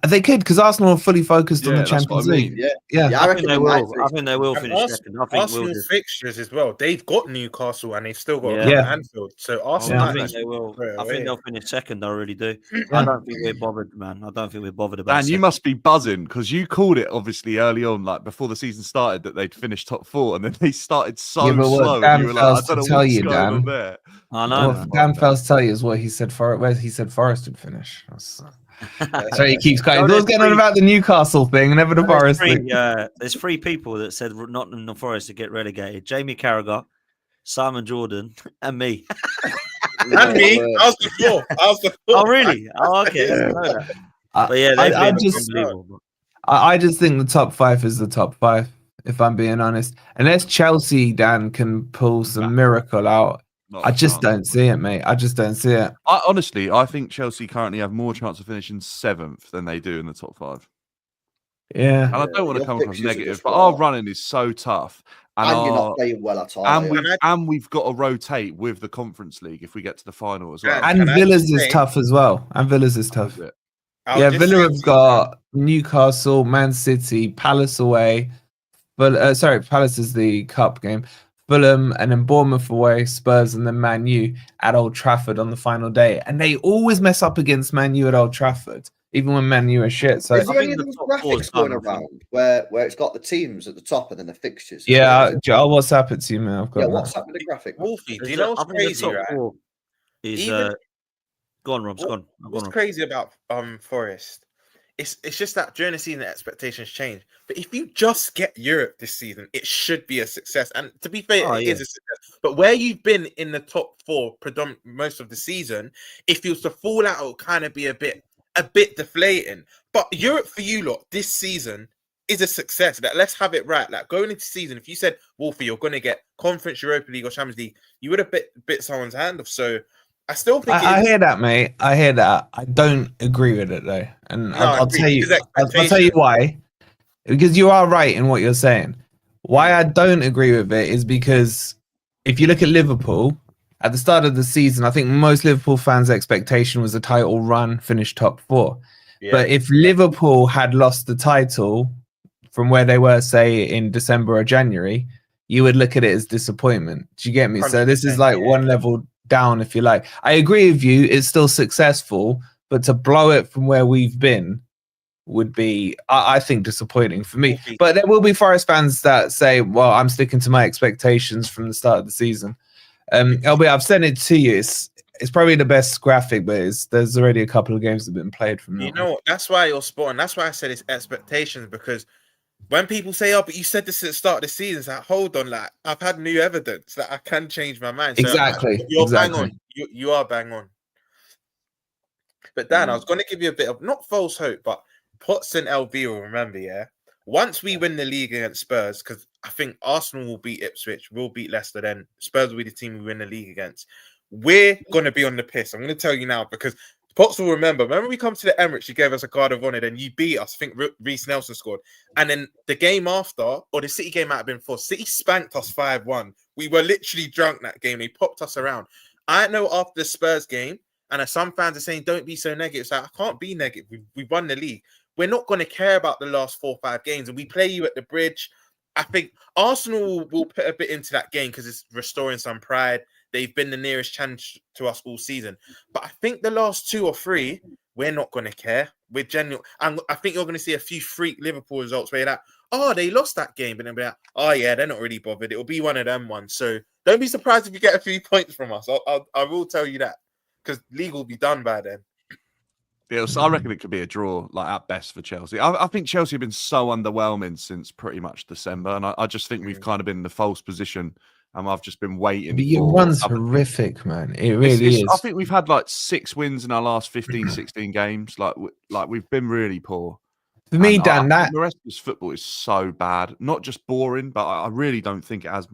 They could, because Arsenal are fully focused on Yeah, the that's what I Champions League. mean. Yeah. I I reckon think they might will. finish I think they will And finish second. I think we'll Arsenal just. fixtures as well. They've got Newcastle and they've still got to Yeah. come to Yeah. Anfield. So Oh, Arsenal I might think actually they will. throw it I think away. they'll finish second. I really do. I Yeah. don't think we're bothered, man. I don't think we're bothered about. Dan, you second. must be buzzing because you called it obviously early on, like before the season started, that they'd finish top 4, and then they started so Yeah, but what slow, and Dan you were like, fails I don't to know tell what's you, going on Dan. there. I know, What man. Dan fails to tell you is what he said where he said Forest would finish. So he keeps No, going. there's What's going on three- about the Newcastle thing, never the And there's Forest three, thing? there's 3 people that said Nottingham Forest to get relegated: Jamie Carragher, Simon Jordan, and me. And me, I was the fourth. Oh, really? Oh, okay. I didn't know that. But yeah, they've I been just unbelievable. I just think the top 5 is the top 5, if I'm being honest. Unless Chelsea, Dan, can pull some miracle out, Not I a just chance. don't see it, mate. I just don't see it. Honestly, I think Chelsea currently have more chance of finishing 7th than they do in the top 5. Yeah. And I don't want to your come across fixtures are negative, just but our raw. running is so tough, and, And you're our, not playing well at all. and, are you? we've got to rotate with the Conference League if we get to the final as well. And And can I Villa's just is say- tough as well. And Villa's is tough. Is it? I'll Yeah, just Villa say have to you, got Newcastle, Man City, Palace away. But Palace is the cup game. Fulham and then Bournemouth away, Spurs and then Man U at Old Trafford on the final day. And they always mess up against Man U at Old Trafford, even when Man U are shit. So Is there I any think of the these top four is graphics going done, I think. around where it's got the teams at the top and then the fixtures? yeah, Is it- I'll WhatsApp it to you, man. I've got yeah. that. What's happening to the graphic? Wolfie, do you There's know I what's think crazy, the top right? 4 is Even- go on, Robs. Go on. Go What's on. crazy about Forest? It's just that during the season the expectations change. But if you just get Europe this season, it should be a success. And to be fair, Oh, it yeah. is a success. But where you've been in the top 4 most of the season, if you was to fall out, it'll kind of be a bit deflating. But Europe for you lot this season is a success. Like, let's have it right. Like going into season, if you said, Wolfie, you're going to get Conference, Europa League, or Champions League, you would have bit someone's hand off. So I still think I hear that, mate. I hear that. I don't agree with it though, and No, I'll agree. tell you. Because I'll tell you expectation- why. Because you are right in what you're saying. Why I don't agree with it is because if you look at Liverpool at the start of the season, I think most Liverpool fans' expectation was a title run, finish top 4. Yeah. But if Liverpool had lost the title from where they were, say, in December or January, you would look at it as disappointment. Do you get me? So this is 100%, like yeah. one level down, if you like. I agree with you. It's still successful, but to blow it from where we've been would be, I think, disappointing for me. But there will be Forest fans that say, well, I'm sticking to my expectations from the start of the season. LB, I've sent it to you. It's probably the best graphic, but there's already a couple of games that have been played from now. You know what? That's why you're spot on. That's why I said it's expectations, because when people say, "Oh, but you said this at the start of the season," it's like, hold on, like I've had new evidence that I can change my mind. So Exactly. you're Exactly. bang on. You are bang on. But Dan, I was going to give you a bit of not false hope, but Potts and LB will remember. Yeah, once we win the league against Spurs, because I think Arsenal will beat Ipswich, we'll beat Leicester, then Spurs will be the team we win the league against. We're going to be on the piss. I'm going to tell you now, because Potts will remember. Remember, we come to the Emirates, you gave us a guard of honor, then you beat us. I think Reece Nelson scored. And then the game after, or the City game might have been 4, City spanked us 5-1. We were literally drunk that game. They popped us around. I know after the Spurs game, and as some fans are saying, don't be so negative. It's like, I can't be negative. We won the league. We're not going to care about the last 4 or 5 games. And we play you at the Bridge. I think Arsenal will put a bit into that game because it's restoring some pride. They've been the nearest challenge to us all season. But I think the last 2 or 3, we're not going to care. We're genuine. And I think you're going to see a few freak Liverpool results where you're like, oh, they lost that game. But then be like, oh, yeah, they're not really bothered. It'll be one of them ones. So don't be surprised if you get a few points from us. I will tell you that, because league will be done by then. Yeah, so I reckon it could be a draw, like at best for Chelsea. I think Chelsea have been so underwhelming since pretty much December, and I just think we've kind of been in the false position, and I've just been waiting. But your run's horrific, man. It really is. I think we've had like 6 wins in our last 15, 16 games. Like we've been really poor. For me, And Dan, I think the rest of this football is so bad. Not just boring, but I really don't think it has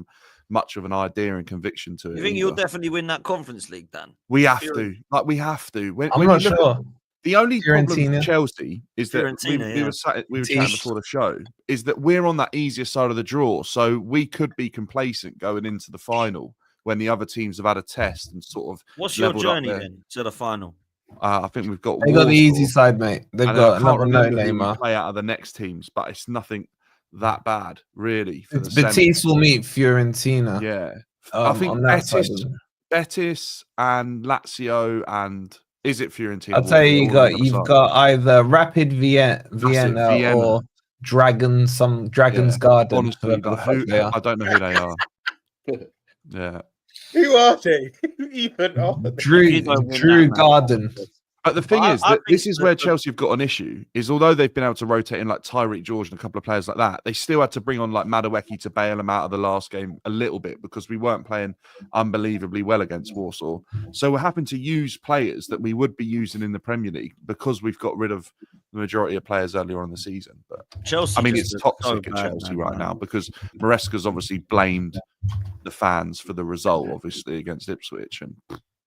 much of an idea and conviction to it. You think you'll definitely win that Conference League, Dan? We have to. Like we have to. I'm not sure. The only problem Fiorentina. with Chelsea is that we were chatting before the show, is that we're on that easier side of the draw. So we could be complacent going into the final when the other teams have had a test and sort of. What's your leveled up journey their- then to the final? I think we've got. They got the easy Warsaw, side, mate. They've and then I got can't another no remember who we namer. play out of the next teams, but it's nothing that bad, really. For the Betis semis. will meet Fiorentina. Yeah, I think on that side. Betis and Lazio and is it Fiorentina? I'll tell you, All on the other you've side. got either Rapid Vienna Vienna. or Dragon's Garden. Honestly, Whoever the like, fuck they are. I don't know who they are. Yeah, Who are they? Who even are they? Drew Garden. but the thing is I that this think is where Chelsea have got an issue. Is although they've been able to rotate in like Tyreek George and a couple of players like that, they still had to bring on like Madueke to bail them out of the last game a little bit because we weren't playing unbelievably well against Warsaw. So we're having to use players that we would be using in the Premier League because we've got rid of the majority of players earlier on in the season. But Chelsea. I mean, just it's look toxic so at bad, Chelsea man. right now because Maresca's obviously blamed the fans for the result, obviously against Ipswich, and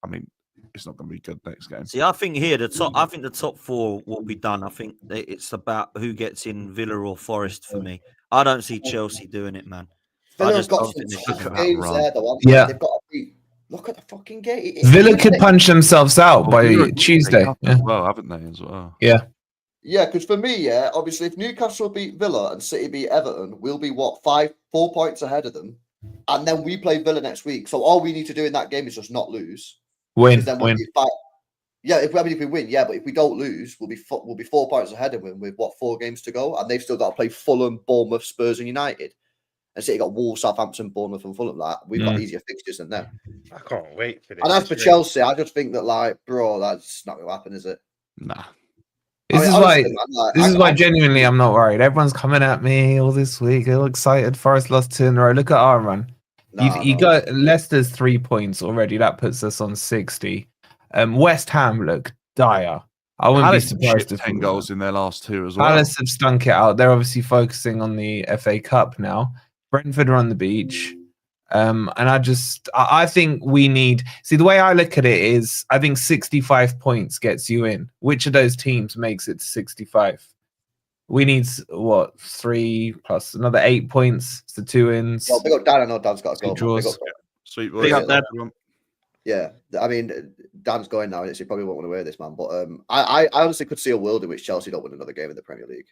I mean, it's not going to be good next game. See, I think here I think the top four will be done. I think it's about who gets in Villa or Forest for me. I don't see Chelsea doing it, man. Villa's got don't some think tough they're games gonna there, though. Yeah. They've got to beat. Look at the fucking game. Villa could punch themselves out Well, by Villa have got Tuesday. FA Cup Yeah. as well, haven't they? As well. Yeah. Yeah, because for me, yeah, obviously, if Newcastle beat Villa and City beat Everton, we'll be 4 points ahead of them, and then we play Villa next week. So all we need to do in that game is just not lose. Win. Then Win. Yeah, if we win, yeah, but if we don't lose, we'll be 4 points ahead of them with 4 games to go, and they've still got to play Fulham, Bournemouth, Spurs, and United. And City got Wolves, Southampton, Bournemouth, and Fulham. Like we've got easier fixtures than them. I can't wait for this. And as for Chelsea, I just think that, like, bro, that's not going to happen, is it? Nah. This is honestly, why. man, like, This is why genuinely I'm not worried. Everyone's coming at me all this week. They're all excited. Forest lost 2 in a row. Look at our run. You got Leicester's 3 points already. That puts us on 60. West Ham look dire. I wouldn't be surprised if 10 goals in their last 2 as well. Palace have stunk it out. They're obviously focusing on the FA Cup now. Brentford are on the beach. And I think we need, see, the way I look at it is I think 65 points gets you in. Which of those teams makes it to 65? We need, 3 plus another 8 points to 2 wins. Well, they got Dan. I know Dan's got a goal. Draws. Sweet Big up, Dan. Yeah, I mean, Dan's going now, and he probably won't want to wear this, man. But I honestly could see a world in which Chelsea don't win another game in the Premier League.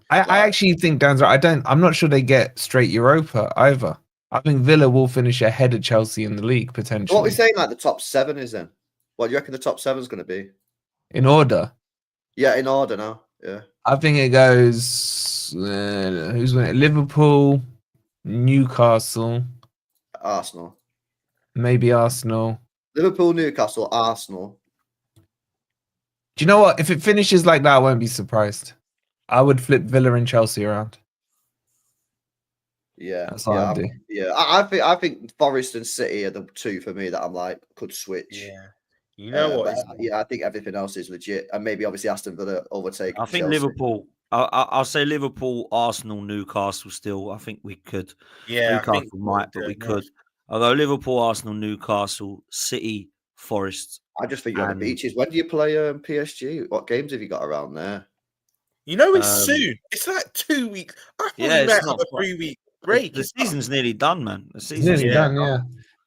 I actually think Dan's right. I'm not sure they get straight Europa either. I think Villa will finish ahead of Chelsea in the league potentially. So what we're saying, like the top 7 is then? What do you reckon the top 7 is going to be? In order? Yeah, in order now. Yeah, I think it goes. Who's winning? Liverpool, Newcastle, Arsenal, maybe Arsenal. Liverpool, Newcastle, Arsenal. Do you know what? If it finishes like that, I won't be surprised. I would flip Villa and Chelsea around. Yeah, That's what I'd do. Yeah, I think Forest and City are the 2 for me that I'm like could switch. Yeah, you know what? I think everything else is legit, and maybe obviously Aston Villa overtake. I think Chelsea. Liverpool. I'll say Liverpool, Arsenal, Newcastle. Still, I think we could. Yeah, Newcastle might, but we could. I'll go Liverpool, Arsenal, Newcastle, City, Forest. I just think you're on the beaches. When do you play PSG? What games have you got around there? You know, it's soon. It's like 2 weeks. I thought we might have a 3-week break. The season's nearly done, man. The season's Nearly done, yeah.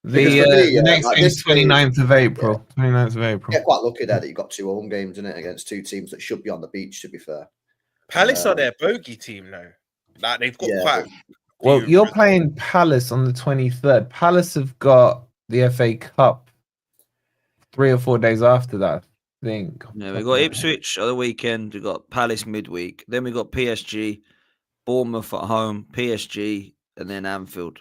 Because for me, The next like game is this game- 29th of April. 29th of April. Get quite lucky there that you've got 2 home games in it against 2 teams that should be on the beach. To be fair, Palace are their bogey team now. Like they've got quite. Well, you're playing Palace on the 23rd. Palace have got the FA Cup 3 or 4 days after that, I think. Yeah, we got Ipswich at the weekend. We got Palace midweek. Then we got PSG, Bournemouth at home, PSG, and then Anfield.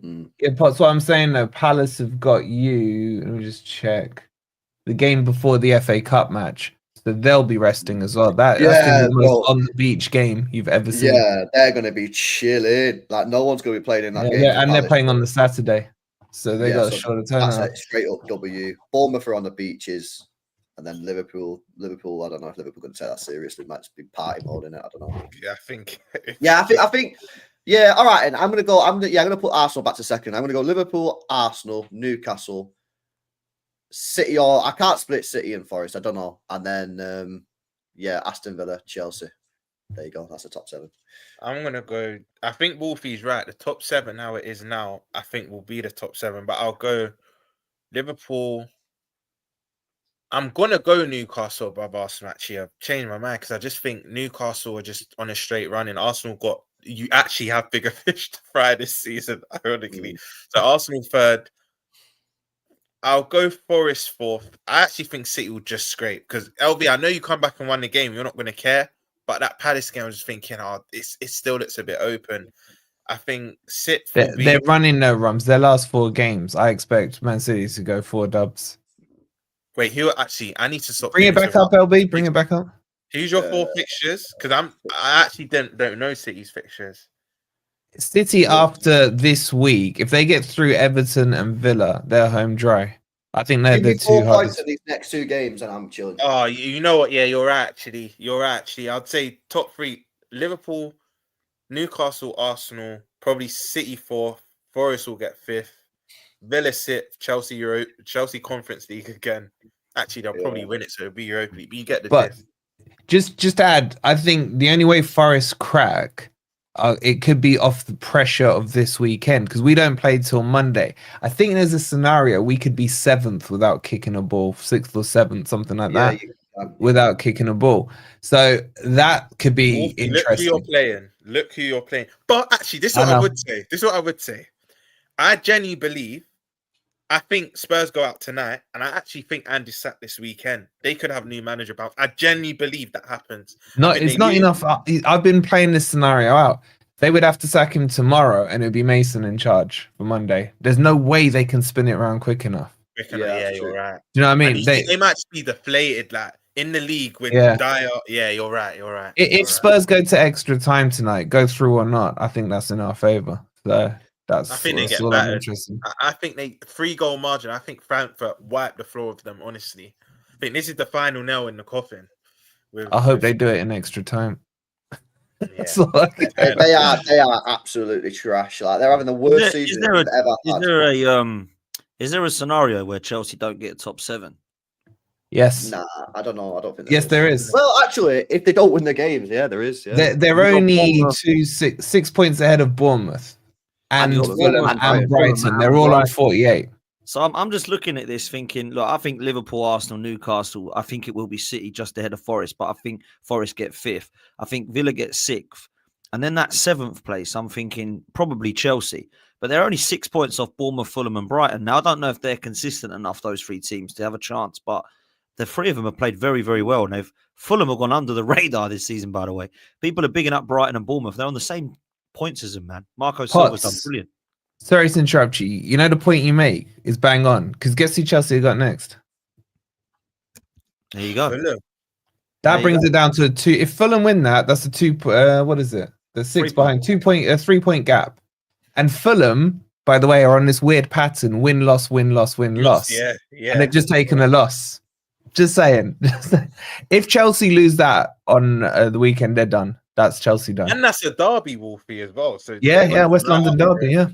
Yeah, that's what I'm saying though. Palace have got you. Let me just check the game before the FA Cup match, so they'll be resting as well. That's the most on the beach game you've ever seen. Yeah, they're going to be chilling. Like no one's going to be playing in that game. Yeah, and they're playing on the Saturday, so they got a shorter That's turnaround. it, straight up W. Bournemouth are on the beaches, and then Liverpool. I don't know if Liverpool going to take that seriously. Might just be party mode in it. I don't know. Yeah, I think. I think. Yeah, all right. And I'm gonna put Arsenal back to second. I'm gonna go Liverpool, Arsenal, Newcastle, City, or I can't split City and Forest. I don't know. And then Aston Villa, Chelsea. There you go. That's the top 7. I'm gonna go. I think Wolfie's right. The top 7, how it is now, I think will be the top 7. But I'll go Liverpool, I'm gonna go Newcastle above Arsenal. Actually, I've changed my mind because I just think Newcastle are just on a straight run, and Arsenal you actually have bigger fish to fry this season, ironically. So Arsenal third. I'll go Forest fourth. I actually think City will just scrape because LB. I know you come back and won the game. You're not going to care, but that Palace game, I was just thinking, it still looks a bit open. I think they're running no rums. Their last 4 games, I expect Man City to go 4 dubs. Wait, who actually? I need to stop. Bring it back up, LB. Bring it back up. Who's your 4 fixtures? Because I actually don't know City's fixtures. City after this week, if they get through Everton and Villa, they're home dry. I think they're the 2 hardest. In these next 2 games, and I'm chilling. Oh, you know what? Yeah, you're actually. I'd say top 3: Liverpool, Newcastle, Arsenal, probably City 4th. Forest will get 5th. Villa 6th. Chelsea Conference League again. Actually, they'll probably win it, so it'll be Europa League. But you get the 5th. Just add, I think the only way Forest crack, it could be off the pressure of this weekend because we don't play till Monday. I think there's a scenario we could be 7th without kicking a ball, 6th or 7th, something like that, without kicking a ball. So that could be interesting. Look who you're playing. But actually, this is what I would say. I genuinely believe. I think Spurs go out tonight, and I actually think Andy's sacked this weekend. They could have new manager bounce. I genuinely believe that happens. No, it's not enough. I've been playing this scenario out. They would have to sack him tomorrow, and it would be Mason in charge for Monday. There's no way they can spin it around quick enough. Yeah, you're right. Do you know what I mean? They might be deflated, like in the league with Dyer. Yeah, you're right. If Spurs go to extra time tonight, go through or not, I think that's in our favor. So. I think they get better. I think 3-goal margin. I think Frankfurt wiped the floor of them. Honestly, I think this is the final nail in the coffin. I hope they do it in extra time. Yeah. They are absolutely trash. Like they're having the worst season they've ever had. Is there a scenario where Chelsea don't get top 7? Yes. Nah, I don't know. I don't think. There is. Well, actually, if they don't win the games, there is. Yeah. They're only 6 points ahead of Bournemouth. And Brighton, they're all on 48. So I'm just looking at this thinking, look, I think Liverpool, Arsenal, Newcastle, I think it will be City just ahead of Forest, but I think Forest get 5th. I think Villa get 6th. And then that 7th place, I'm thinking probably Chelsea. But they're only 6 points off Bournemouth, Fulham and Brighton. Now, I don't know if they're consistent enough, those 3 teams, to have a chance, but the 3 of them have played very, very well. And Fulham have gone under the radar this season, by the way. People are bigging up Brighton and Bournemouth. They're on the same points as him, man. Marco Silva's done brilliant. Sorry to interrupt you. You know the point you make is bang on. Because guess who Chelsea got next? There you go. That brings it down to a 2. If Fulham win that, that's a 2. What is it? The 6 behind 3-point gap. And Fulham, by the way, are on this weird pattern: win, loss, win, loss, win, loss. Yeah. And they've just taken a loss. Just saying. If Chelsea lose that on the weekend, they're done. That's Chelsea done. And that's a derby, Wolfie, as well. So West London derby, yeah.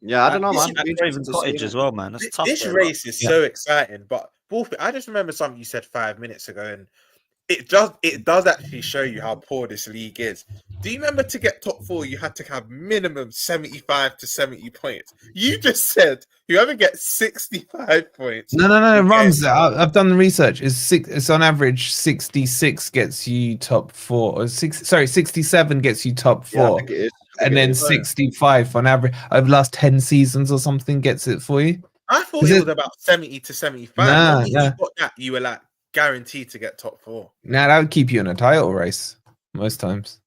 Yeah, I don't know, man. Craven Cottage as well, man. That's tough. This race is so exciting, but Wolfie, I just remember something you said 5 minutes ago, and it does actually show you how poor this league is. Do you remember to get top 4, you had to have minimum 75 to 70 points? You just said whoever gets 65 points. No, Rums. I've done the research. It's on average 66 gets you top 4, or 67 gets you top 4. Yeah, I think it is. And then 65 on average over the last 10 seasons or something gets it for you. I thought it was about 70 to 75. You got that, you were like guaranteed to get top 4. Nah, that would keep you in a title race most times.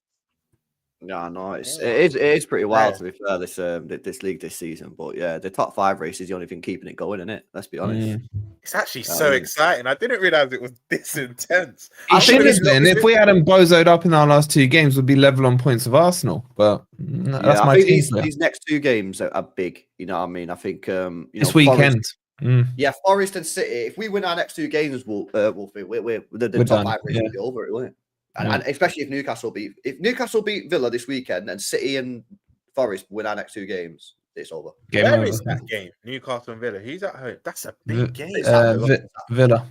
Yeah, no, it is pretty wild to be fair. This league this season, but yeah, the top 5 race is the only thing keeping it going, isn't it? Let's be honest. It's actually so exciting. I didn't realize it was this intense. It should have been. If we hadn't bozoed up in our last 2 games, we'd be level on points of Arsenal. But that's my team. These next 2 games are big. You know what I mean? I think this weekend. Yeah, Forest and City. If we win our next 2 games, Wolfie, we're top done. 5 race will be over it, won't it? And especially if Newcastle beat Villa this weekend and City and Forest win our next 2 games, it's over. Where is that game? Newcastle and Villa. Who's at home? That's a big game. Villa.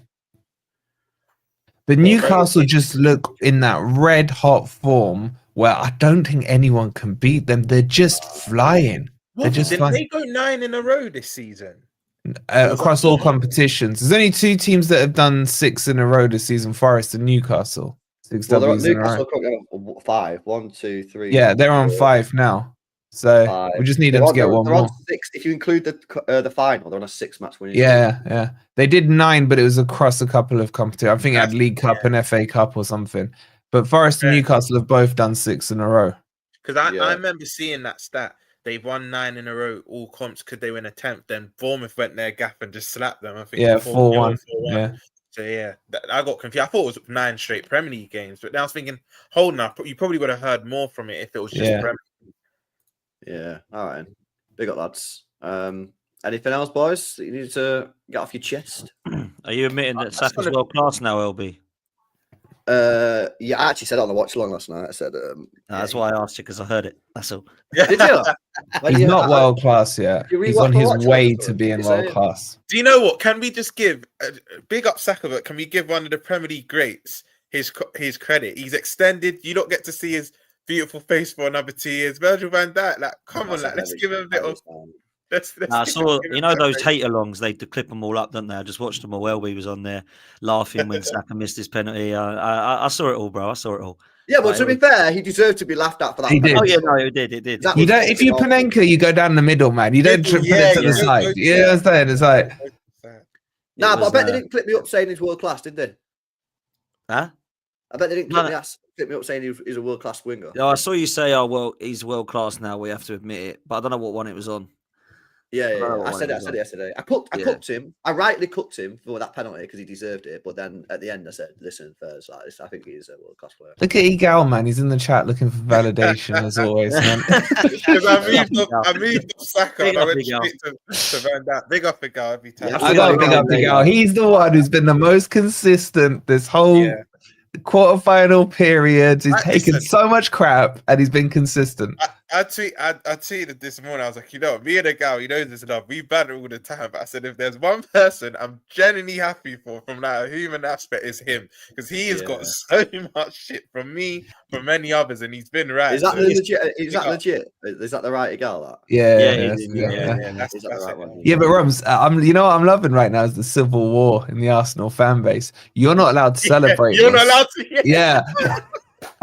But Newcastle just look in that red hot form where I don't think anyone can beat them. They're just flying. They're just flying. They go 9 in a row this season. across all competitions. There's only 2 teams that have done 6 in a row this season: Forest and Newcastle. 6 Well, W's in a row. Newcastle currently on 5. 1, 2, 3. Yeah, they're on 4, 5 now. So 5. we just need They're them to on, get they're, one they're more. on 6. If you include the final, they're on a 6-match winning streak. Yeah. They did 9, but it was across a couple of competitions. I think it had League Cup and FA Cup or something. But Forest and Newcastle have both done 6 in a row. Because I remember seeing that stat. They've won 9 in a row, all comps. Could they win a 10th? Then Bournemouth went their gap and just slapped them. I think 4-1. Yeah. So I got confused. I thought it was 9 straight Premier League games, but then I was thinking, hold on, you probably would have heard more from it if it was just Premier League. Yeah. All right. Big up, lads. Anything else, boys, that you need to get off your chest? Are you admitting that Saka's world class now, LB? Yeah, I actually said it on the watch along last night. I said, that's why I asked you because I heard it. That's all. Did you? He's not world class yet. He's on his way to being world class. Do you know what? Can we just give big up Saka? But can we give one of the Premier League greats his credit? He's extended. You don't get to see his beautiful face for another 2 years. Virgil van Dijk, like, come on, like, let's give him a bit of. I saw, those hate alongs, they clip them all up, don't they? I just watched them all. Welby was on there laughing when Saka missed his penalty. I saw it all, bro. I saw it all. Yeah, but to be fair, he deserved to be laughed at for that. He did. Oh yeah, no, it did. You don't. If you Panenka, you go down the middle, man. You don't put it to the side. You know what I'm saying? It's like. Nah, but I bet they didn't clip me up saying he's world class, did they? Huh? I bet they didn't clip me up saying he's a world class winger. No, I saw you say, "Oh well, he's world class now." We have to admit it, but I don't know what one it was on. Yeah. I said it yesterday. I cooked him. I rightly cooked him for that penalty because he deserved it. But then at the end, I said, "Listen, first, I think he is a world class player." Look at Igal, man. He's in the chat looking for validation as always, man. Because I moved up Saka and I went straight to Van Dijk. Big up Igal every time. I got to big up Igal. He's the one who's been the most consistent this whole quarterfinal period. He's taken so much crap and he's been consistent. I tweeted this morning. I was like, me and the gal, this enough. We banter all the time. But I said, if there's one person I'm genuinely happy for from that human aspect, is him, because he has got so much shit from me, from many others, and he's been right. Is that legit? Is that legit? Is that the right gal? That? Yeah. That's the right one. Yeah, but Rums, what I'm loving right now is the civil war in the Arsenal fan base. You're not allowed to celebrate. You're not allowed to. Yeah.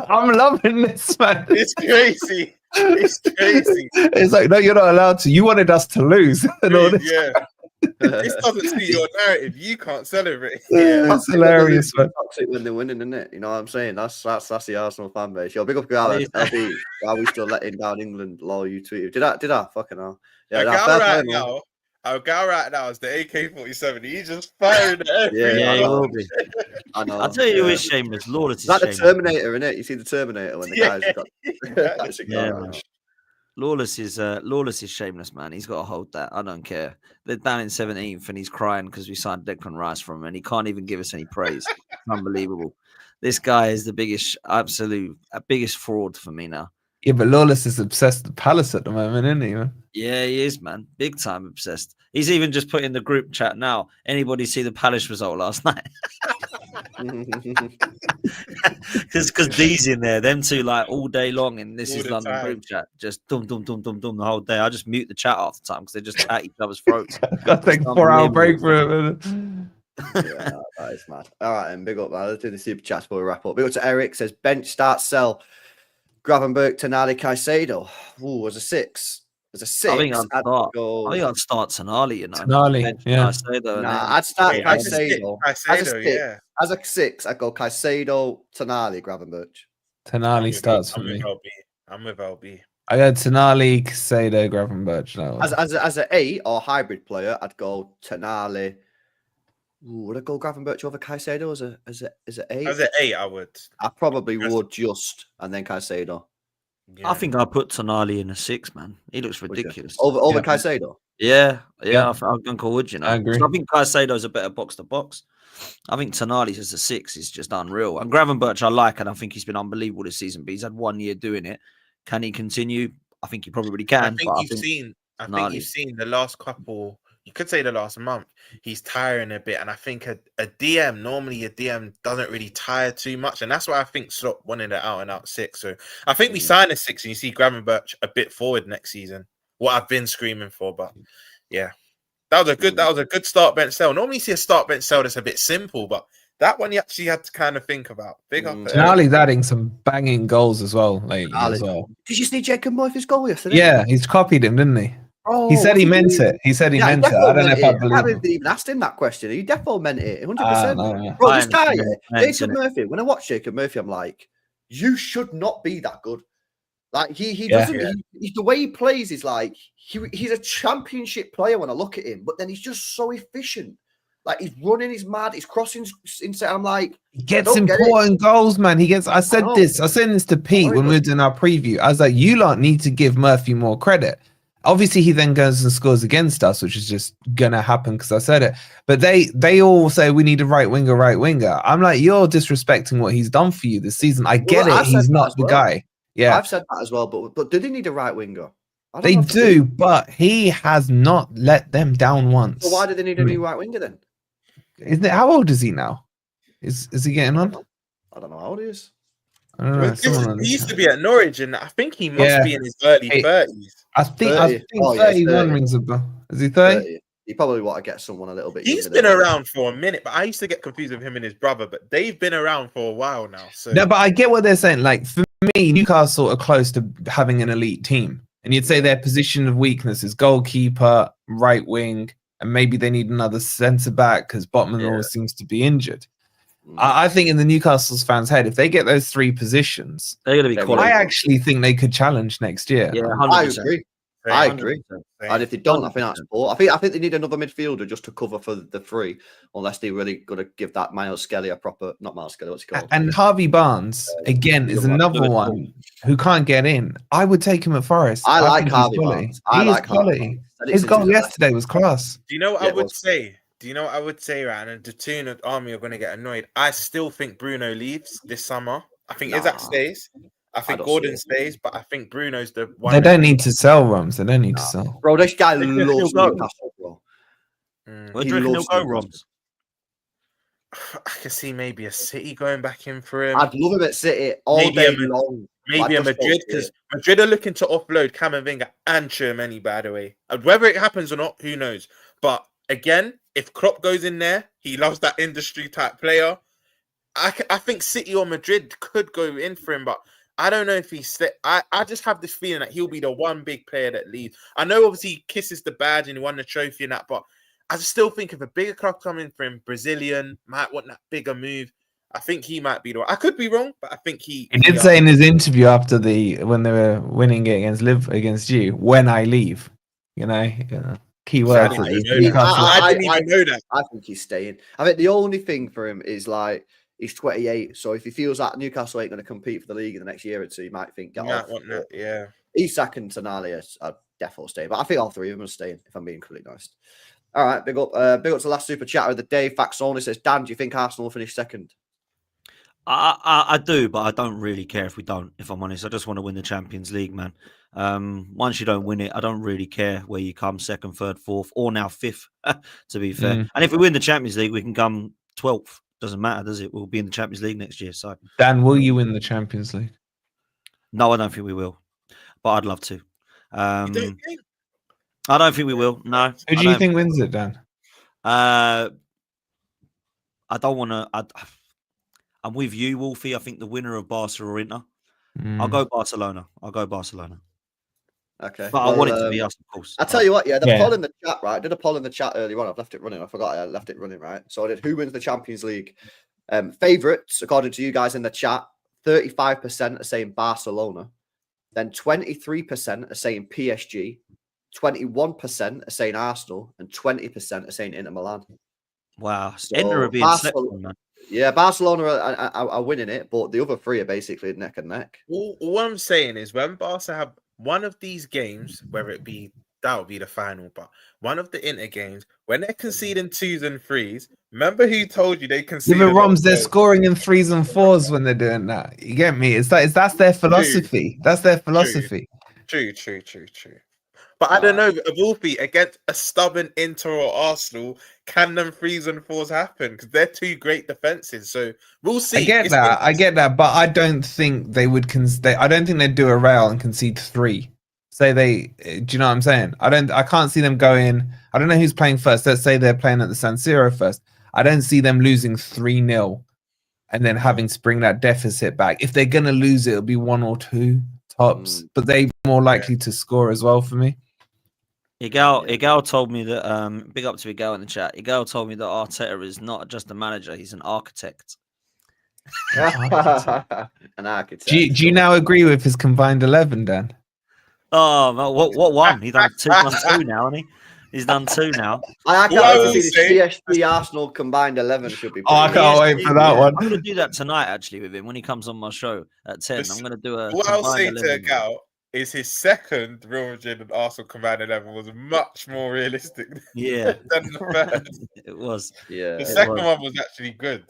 I'm loving this, man. It's crazy. It's crazy. It's like, no, you're not allowed to. You wanted us to lose. And all this. Yeah. This doesn't see your narrative. You can't celebrate. That's hilarious, man. Toxic when they're winning, isn't it? You know what I'm saying? That's the Arsenal fan base. Yo, big up Karl. Are we still letting down England? Lol, you tweeted. Did I? Fucking hell. Yeah, Our guy right now is the AK-47. He's just firing at everything. Yeah, he will be. I know. I'll tell you who is shameless. Lawless is like shameless. the Terminator, innit? You see the Terminator when the guys got... Lawless is shameless, man. He's got to hold that. I don't care. They're down in 17th and he's crying because we signed Declan Rice from him and he can't even give us any praise. Unbelievable. This guy is the biggest fraud for me now. Yeah, but Lawless is obsessed with Palace at the moment, isn't he, man? Yeah, he is, man. Big time obsessed. He's even just put in the group chat now. Anybody see the Palace result last night? Because D's in there. Them two like all day long, and this is London group chat. Just dum the whole day. I just mute the chat half the time because they just at each other's throats. Got to take a 4-hour break for it. Yeah, that is mad. All right, and big up, man. Let's do the super chats before we wrap up. Big up to Eric. Says bench start sell. Gravenberch, Tonali, Caicedo. Ooh, as a 6. As a 6, I think I'd start Tonali, Tonali, yeah. Caicedo, I'd start Caicedo. Caicedo, As a 6, I'd go Caicedo, Tonali, Gravenberch. Tonali starts for me. I'm with LB. I got Tonali, Caicedo, Gravenberch. No. As an 8 or hybrid player, I'd go Tonali. Ooh, would I go Gravenberch over Caicedo as an 8? As an 8, I would. I probably would just, and then Caicedo. Yeah. I think I put Tonali in a 6, man. He looks ridiculous. Over Caicedo? Yeah. I'm going to would, I agree. So I think Caicedo's a better box to box. I think Tonali's as a 6 is just unreal. And Gravenberch I like, and I think he's been unbelievable this season, but he's had 1 year doing it. Can he continue? I think he probably can. I think you've seen the last couple... You could say the last month, he's tiring a bit. And I think a DM, normally a DM doesn't really tire too much. And that's why I think Slot wanted an out-and-out 6. So I think we sign a 6 and you see Gravenberch a bit forward next season. What I've been screaming for, but yeah. That was a good start bench sell. Normally you see a start bench sell that's a bit simple, but that one you actually had to kind of think about. Big up. Tonali's adding some banging goals as well lately as well. Did you see Jacob Murphy's goal yesterday? Yeah, he's copied him, didn't he? Oh, He said what's he meant doing? it. He said he Yeah, meant it. I don't know if I I believe haven't him. even asked him that question. He definitely meant it, 100%. No. Bro, I this guy, haven't seen it. I haven't Jacob seen it. Murphy. When I watch Jacob Murphy, I'm like, you should not be that good. Like he Yeah. doesn't. He, the way he plays is like he's a championship player when I look at him, but then he's just so efficient. Like he's running, he's mad, he's crossing inside. I'm like, He gets don't get important goals, man. He gets. I said know. this to Pete when we were doing our preview. I was like, you lot need to give Murphy more credit. Obviously, he then goes and scores against us, which is just gonna happen because I said it. But they all say we need a right winger. I'm like, you're disrespecting what he's done for you this season. I get Well, it. I've said He's that not as the well. guy. Yeah, I've said that as well. But do they need a right winger? I don't they know if do, but he has not let them down once. So why do they need a new right winger then? Isn't it? How old is he now? Is he getting on? I don't know how old he is. I don't know. He used to be at Norwich, and I think he must be in his early 30s. I think 30. Oh, yeah, 31 30. rings a bell. Is he 30? 30. You probably want to get someone a little bit. He's younger been than him. around for a minute, but I used to get confused with him and his brother. But they've been around for a while now. So No, but I get what they're saying. Like for me, Newcastle are close to having an elite team, and you'd say their position of weakness is goalkeeper, right wing, and maybe they need another centre back because Botman always seems to be injured. I think in the Newcastle's fans' head, if they get those three positions, They're going to be quality. I actually think they could challenge next year. Yeah, I 100%. agree. Same. I agree. 100%. And if they don't, I think that's poor. I think they need another midfielder just to cover for the three, unless they're really going to give that Miles Skelly a proper, not Miles Skelly, what's he called? And Harvey Barnes, again, is another one who can't get in. I would take him at Forest. I like think he's Harvey quality. Barnes. I He is like Harvey quality. Barnes. And His it's goal into the yesterday was class. Do you know what Yeah, I it would was. say? Do you know what I would say, Ryan? And the two in Army are going to get annoyed. I still think Bruno leaves this summer. I think Isak Nah. stays. I think don't see Gordon it. stays, but I think Bruno's the one. They don't need to sell Rums. They don't need to sell. Bro, this guy They can loves still go. Newcastle, bro. Where He do you reckon he'll loves go, Newcastle. Roms? I can see maybe a City going back in for him. I'd love him at City all Maybe day a Ma- long. Maybe I a just don't Madrid, see because it. Madrid are looking to offload Camavinga and Tchouaméni, by the way. And whether it happens or not, who knows? But again, if Klopp goes in there, he loves that industry type player. I think City or Madrid could go in for him, but I don't know if he's. I just have this feeling that he'll be the one big player that leads. I know obviously he kisses the badge and he won the trophy and that, but I still think if a bigger club coming for him, Brazilian, might want that bigger move. I think he might be the one. I could be wrong, but I think he did say in his interview after when they were winning it against you, when I leave, key words. I didn't even know that. I think he's staying. I think the only thing for him is like he's 28, so if he feels like Newcastle ain't going to compete for the league in the next year or two, he might think You get might off. want that, yeah. Isak and Tonali are definitely staying, but I think all three of them are staying. If I'm being completely honest. All right, big up to the last super chatter of the day. Facts only says, Dan, do you think Arsenal will finish second? I do, but I don't really care if we don't, if I'm honest. I just want to win the Champions League, man. Once you don't win it, I don't really care where you come, second, third, fourth, or now fifth, to be fair. And if we win the Champions League, we can come 12th. Doesn't matter, does it? We'll be in the Champions League next year. So, Dan, will you win the Champions League? no, I don't think we will, but I'd love to. You don't think? I don't think we will. No. Who do you think wins it, Dan? I don't want to. I'm with you, Wolfie. I think the winner of Barca or Inter. I'll go Barcelona. Okay. But I want it to be us, of course. I'll tell you what, the poll in the chat, right? I did a poll in the chat earlier on. I've left it running. I forgot I left it running, right? So I did who wins the Champions League. Favourites, according to you guys in the chat, 35% are saying Barcelona. Then 23% are saying PSG. 21% are saying Arsenal. And 20% are saying Inter Milan. Wow. So Inter are being slept on, man. Yeah, Barcelona are winning it, but the other three are basically neck and neck. All I'm saying is when Barca have one of these games, whether it be that would be the final, but one of the Inter games, when they're conceding 2s and 3s, remember who told you they conceded? Even Roms, they're scoring in 3s and 4s when they're doing that. You get me? That's their philosophy. That's their philosophy. True. But I don't know, Wolfie, against a stubborn Inter or Arsenal, can them 3s and 4s happen? Because they're two great defenses. So we'll see. I get that, but I don't think they would. I don't think they'd do a rail and concede 3. say do you know what I'm saying? I can't see them going. I don't know who's playing first. Let's say they're playing at the San Siro first. I don't see them losing 3-0 and then having to bring that deficit back. If they're gonna lose it, it'll be 1 or 2 tops, but they're more likely to score as well for me. Igal told me that big up to Igal in the chat. Igal told me that Arteta is not just a manager, he's an architect. An architect. Do you now agree with his combined 11, Dan? Oh, what one? He's done 2 now, hasn't he? He's done 2 now. I can't wait to see the PSG Arsenal combined 11 should be. I can't wait for that one. I'm going to do that tonight, actually, with him when he comes on my show at 10. I'm going to do a. What I'll say to Gal is his second Real Madrid and Arsenal combined 11 was much more realistic than the first. It was. Yeah. The second one was actually good.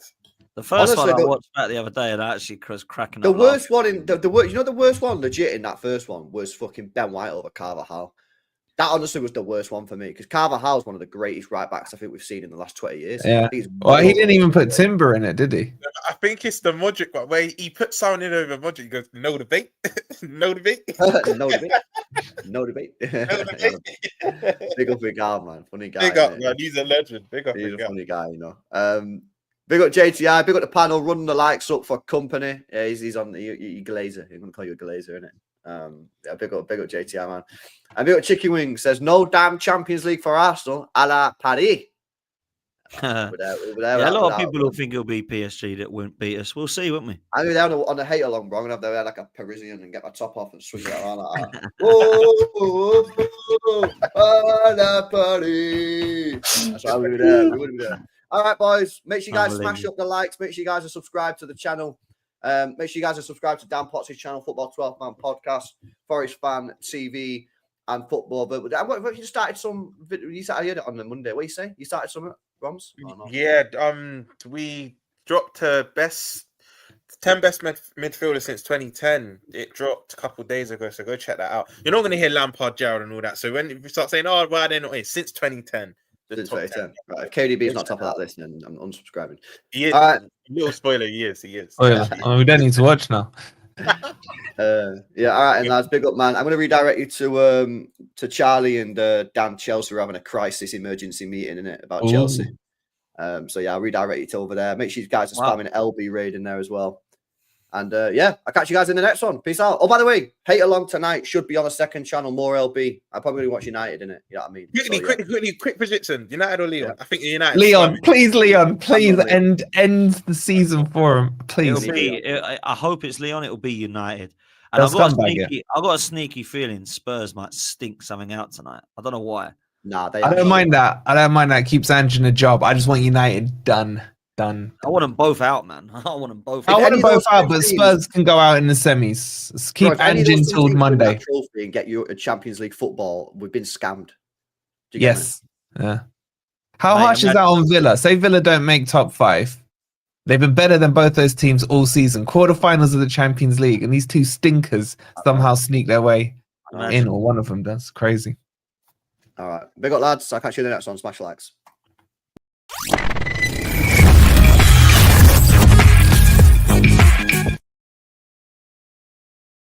The first one I watched back the other day and I actually was cracking up. The worst one in the worst, the worst one legit in that first one was fucking Ben White over Carvajal. That honestly was the worst one for me because Carvajal is one of the greatest right backs I think we've seen in the last 20 years. Yeah. Well, he didn't even put Timber in it, did he? I think it's the Modric one where he put someone in over Modric. He goes, no debate. No debate. No debate. No debate. Big up big guy, man. Funny guy. Big up, man. He's a legend. Big up, he's a funny guy, you know. Big up JTI, big up the panel, running the likes up for company. Yeah, he's on the Glazer. I'm gonna call you a Glazer, innit? Yeah, big up JTI, man. And big up Chicken Wing says no damn Champions League for Arsenal, a la Paris. A lot of people will think it'll be PSG that won't beat us. We'll see, won't we? I'm down on the hate along, bro. I'm gonna have to wear like a Parisian and get my top off and swing it around like that. Oh, a la Paris. That's why we were there. We would be there. All right, boys. Make sure you guys smash up the likes. Make sure you guys are subscribed to the channel. Make sure you guys are subscribed to Dan Potts' channel, Football 12 Man Podcast, Forest Fan TV, and Football. But what you started some? You started it on the Monday. What you say? You started some, Roms? Yeah. We dropped 10 best midfielder since 2010. It dropped a couple of days ago, so go check that out. You're not going to hear Lampard, Gerrard, and all that. So when you start saying, "Oh, why they're not in?" Since 2010. Since 2010. Right. If KDB is not top of that list, then I'm unsubscribing. He is. All right. Little spoiler, he is. Oh, yeah. We don't need to watch now. Yeah, all right, and lads, big up, man. I'm going to redirect you to Charlie and Dan Chelsea. We're having a crisis emergency meeting in it about Chelsea. So yeah, I'll redirect you to over there. Make sure you guys are spamming LB raid in there as well. And yeah, I'll catch you guys in the next one. Peace out. Oh, by the way, Hate Along tonight should be on a second channel, more LB. I'm probably going to watch United in it. You know what I mean? Quick prediction. United or Leon? Yeah. I think United. Leon, please, end the season for him. Please. I hope it's Leon. It'll be United. And I've got a sneaky feeling Spurs might stink something out tonight. I don't know why. Nah, I don't mind that. I don't mind that. Keeps Ange in a job. I just want United done. I want them both out, man. I want them both out, but Spurs can go out in the semis. Keep Ange until Monday. Trophy and get you a Champions League football. We've been scammed. Yes. Yeah. How harsh is that on Villa? Say Villa don't make top 5. They've been better than both those teams all season. Quarterfinals of the Champions League, and these two stinkers somehow sneak their way in, or one of them does. Crazy. All right. Big up, lads. I'll catch you in the next one. Smash likes.